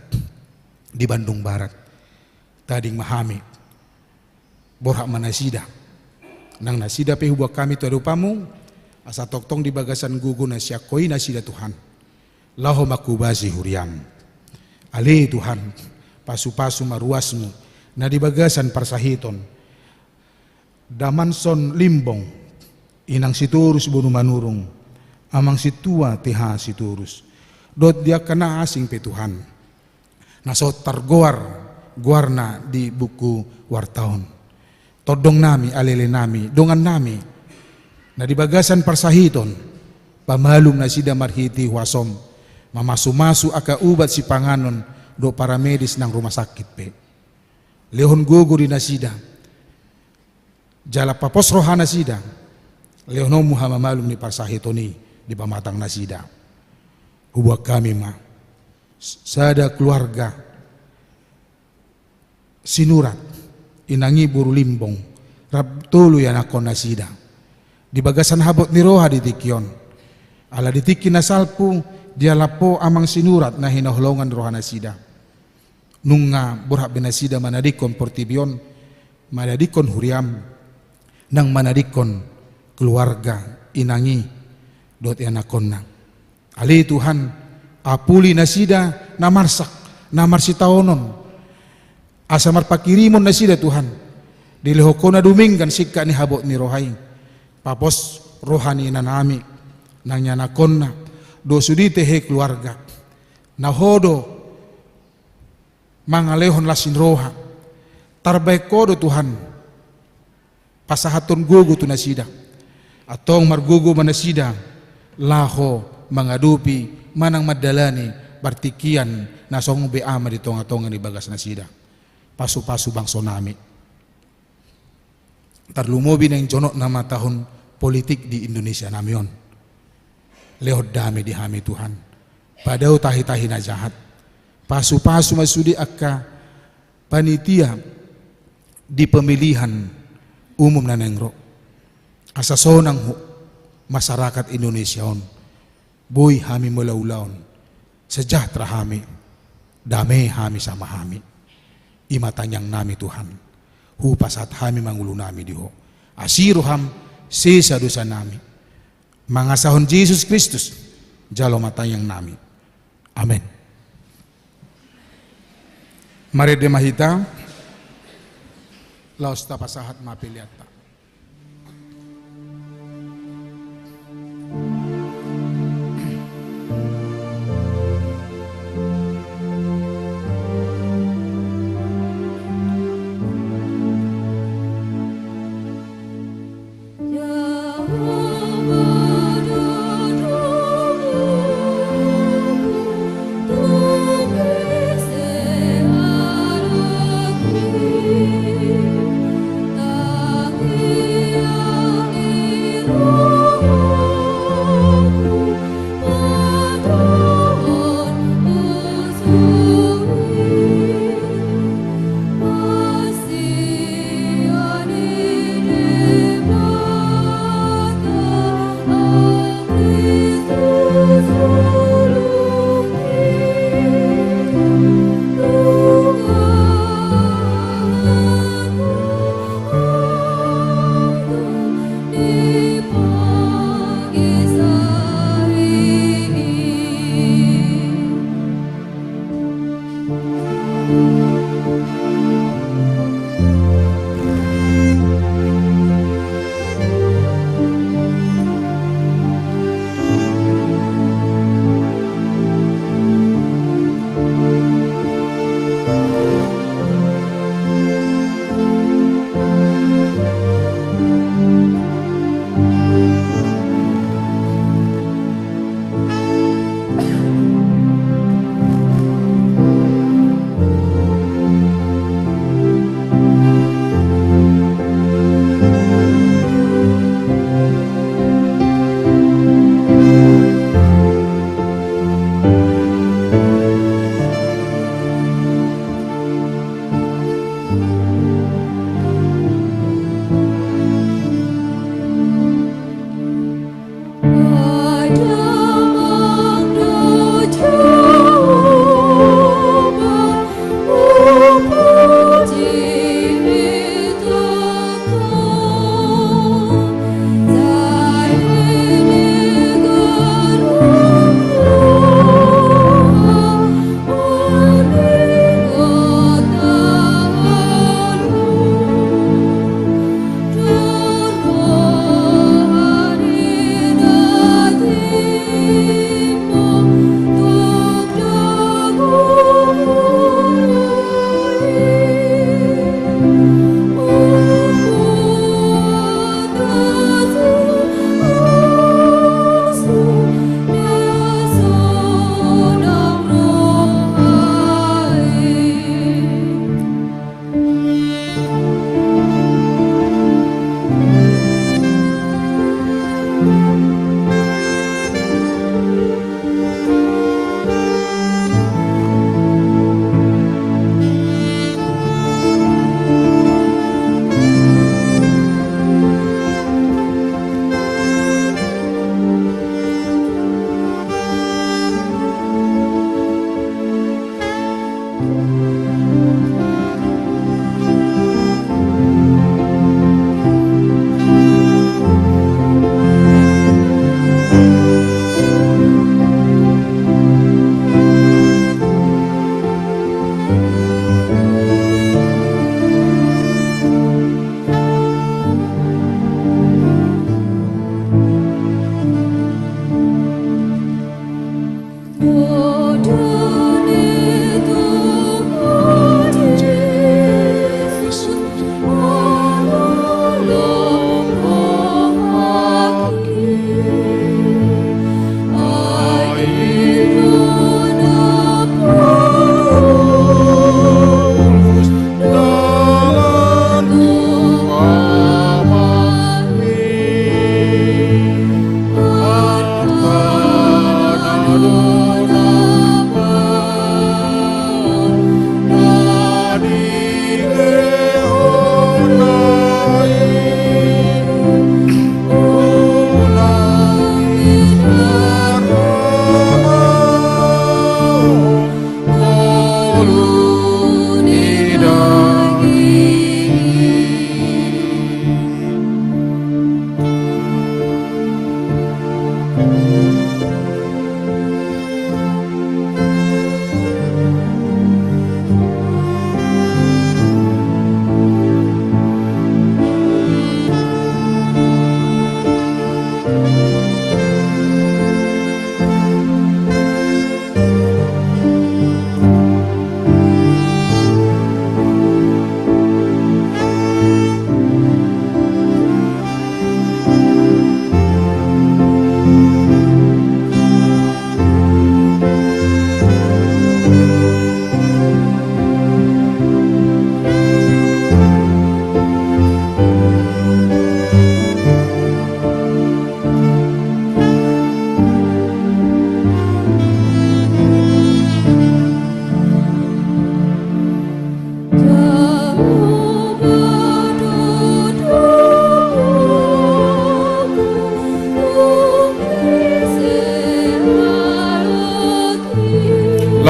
di Bandung Barat tading mahami borhak manasida nang nasida pe hubak kami tu adupamu asa toktong di bagasan gugu na syakoi nasida Tuhan laho makubasi huriam ali Tuhan pasu-pasu maruasmu na di bagasan parsahiton damanson limbong inang siturus bunu manurung amang situa tiha siturus dot dia kena asing pe Tuhan nasot guarna di buku wartaon todong nami alele nami dongan nami na di bagasan parsahiton pamalum na sida marhiti wasom mamasu-masu aka ubat si panganon do para medis nang rumah sakit pe lehon gugu di nasida jala papos rohana sida lehono muhama malum ni parsahitoni di pamatang nasida hubak kami ma sada keluarga sinurat inangi buru limbong rab tulu ya nakon nasida di bagasan habot ni roha di tikyon ala ditiki nasalpu dia lapo amang sinurat na hinaholongan rohana sida nunga burhak benasida manadikon portibion manadikon huriam nang manadikon keluarga inangi dot anakonna ali Tuhan apuli nasida namarsak namarsitaonon asa marpakirimon nasida Tuhan dilehokona duminggan sikka ni habot ni rohai papos rohani nanami nang nyanakonna do sudite he keluarga nahodo mangalehon lasin roha tarbaik kodo Tuhan pasahaton gugu tu nasida atong margugu manasida laho mangadupi manang madalani bartikian nasong beama di tonga-tonga di bagas nasida pasu-pasu bangso nami tarlumobi nang jonok nama tahun politik di Indonesia namion lehot dami di hami Tuhan padau tahi-tahi na jahat pasu-pasu masudi akka panitia di pemilihan umum na nengro asa sonang masyarakat Indonesia on boy hami mulaulaon sejahtera hami damai hami sama hami imatanyang nami Tuhan. Hupasat hami mangulu nami diho. Asiruham sisa dosa nami. Mangasahon Yesus Kristus jalo matanyang nami. Amin. Mari demahita laos tapasahat mapiliata. Thank you.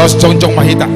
los congcong mahita.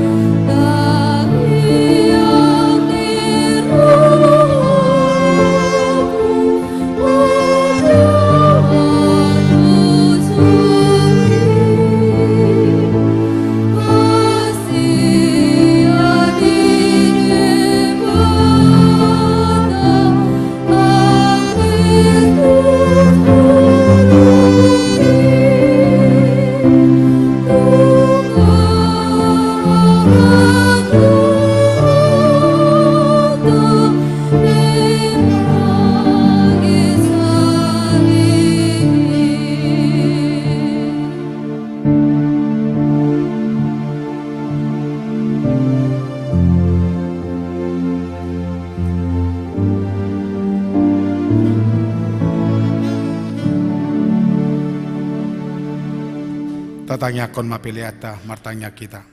Tatanya kon mapiliata martanya kita.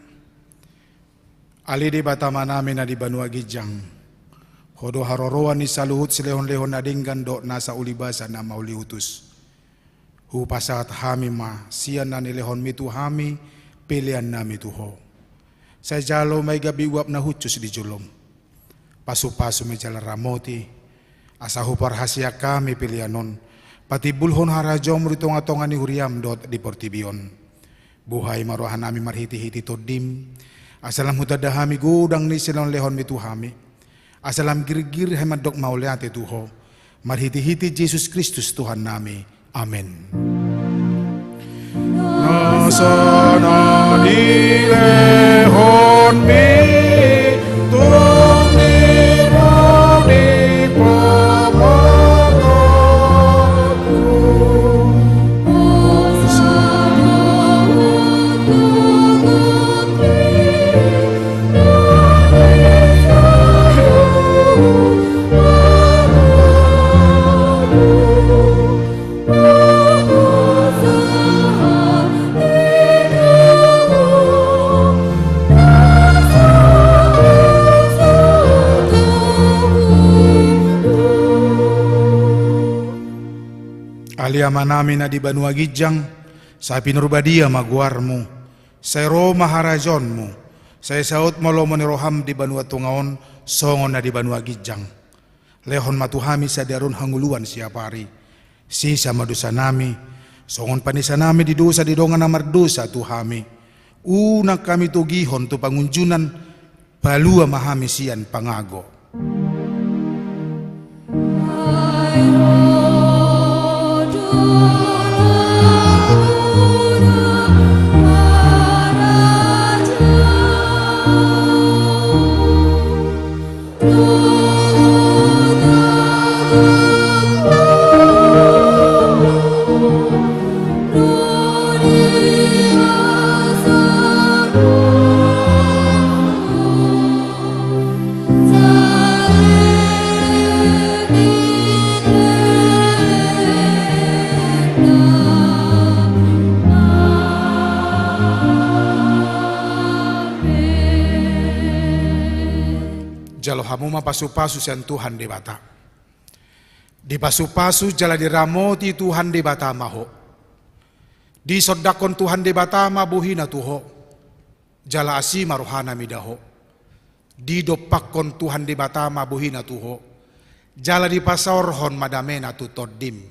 Ali di batama namin na di Banua Gijang. Hodo haroroan ni saluhut silehon-lehon na dinggan do nasa ulibasa na maulihutus. Hupasat hami ma siyan na nilehon mitu hami pilihan na mituho. Sa jalo may gabi wap na hutus di julom. Pasu-pasu may jala ramoti. Asa hupar hasya kami pilihanon. Pati bulhon harajom rito nga tonga ni huriam dot di Portibion. Buhay maruahan nami marhiti-hiti todim. Asalam hutadahami gudang ni silon lehon mituhami. Asalam girgir hemadok mauliate tuho. Marhiti-hiti Jesus Kristus Tuhan nami. Amen. Nasana di lehon mitung niro di Aliama namin na di Banua Gijang, sa pinurbadia maguarmu, sa Roma harajonmu, sa isaot malomo ni Roham di Banua Tungaon, songon na di Banua Gijang. Lehon matuhami sa darun hanguluan siya pari, sisa madusa nami, songon panisa nami di dosa di dongan na mardosa tuhami. Unang kami tugihon tu pangunjunan, palua mahami siyan pangago. Jalo hamu pasu-pasu sian Tuhan di bata. Di pasu-pasu jala di ramoti Tuhan di bata maho. Di sodakon Tuhan di bata mabuhina tuho. Jala asima rohana midaho. Di dopakon Tuhan di bata mabuhina tuho. Jala di pasaorhon madamena tu todim.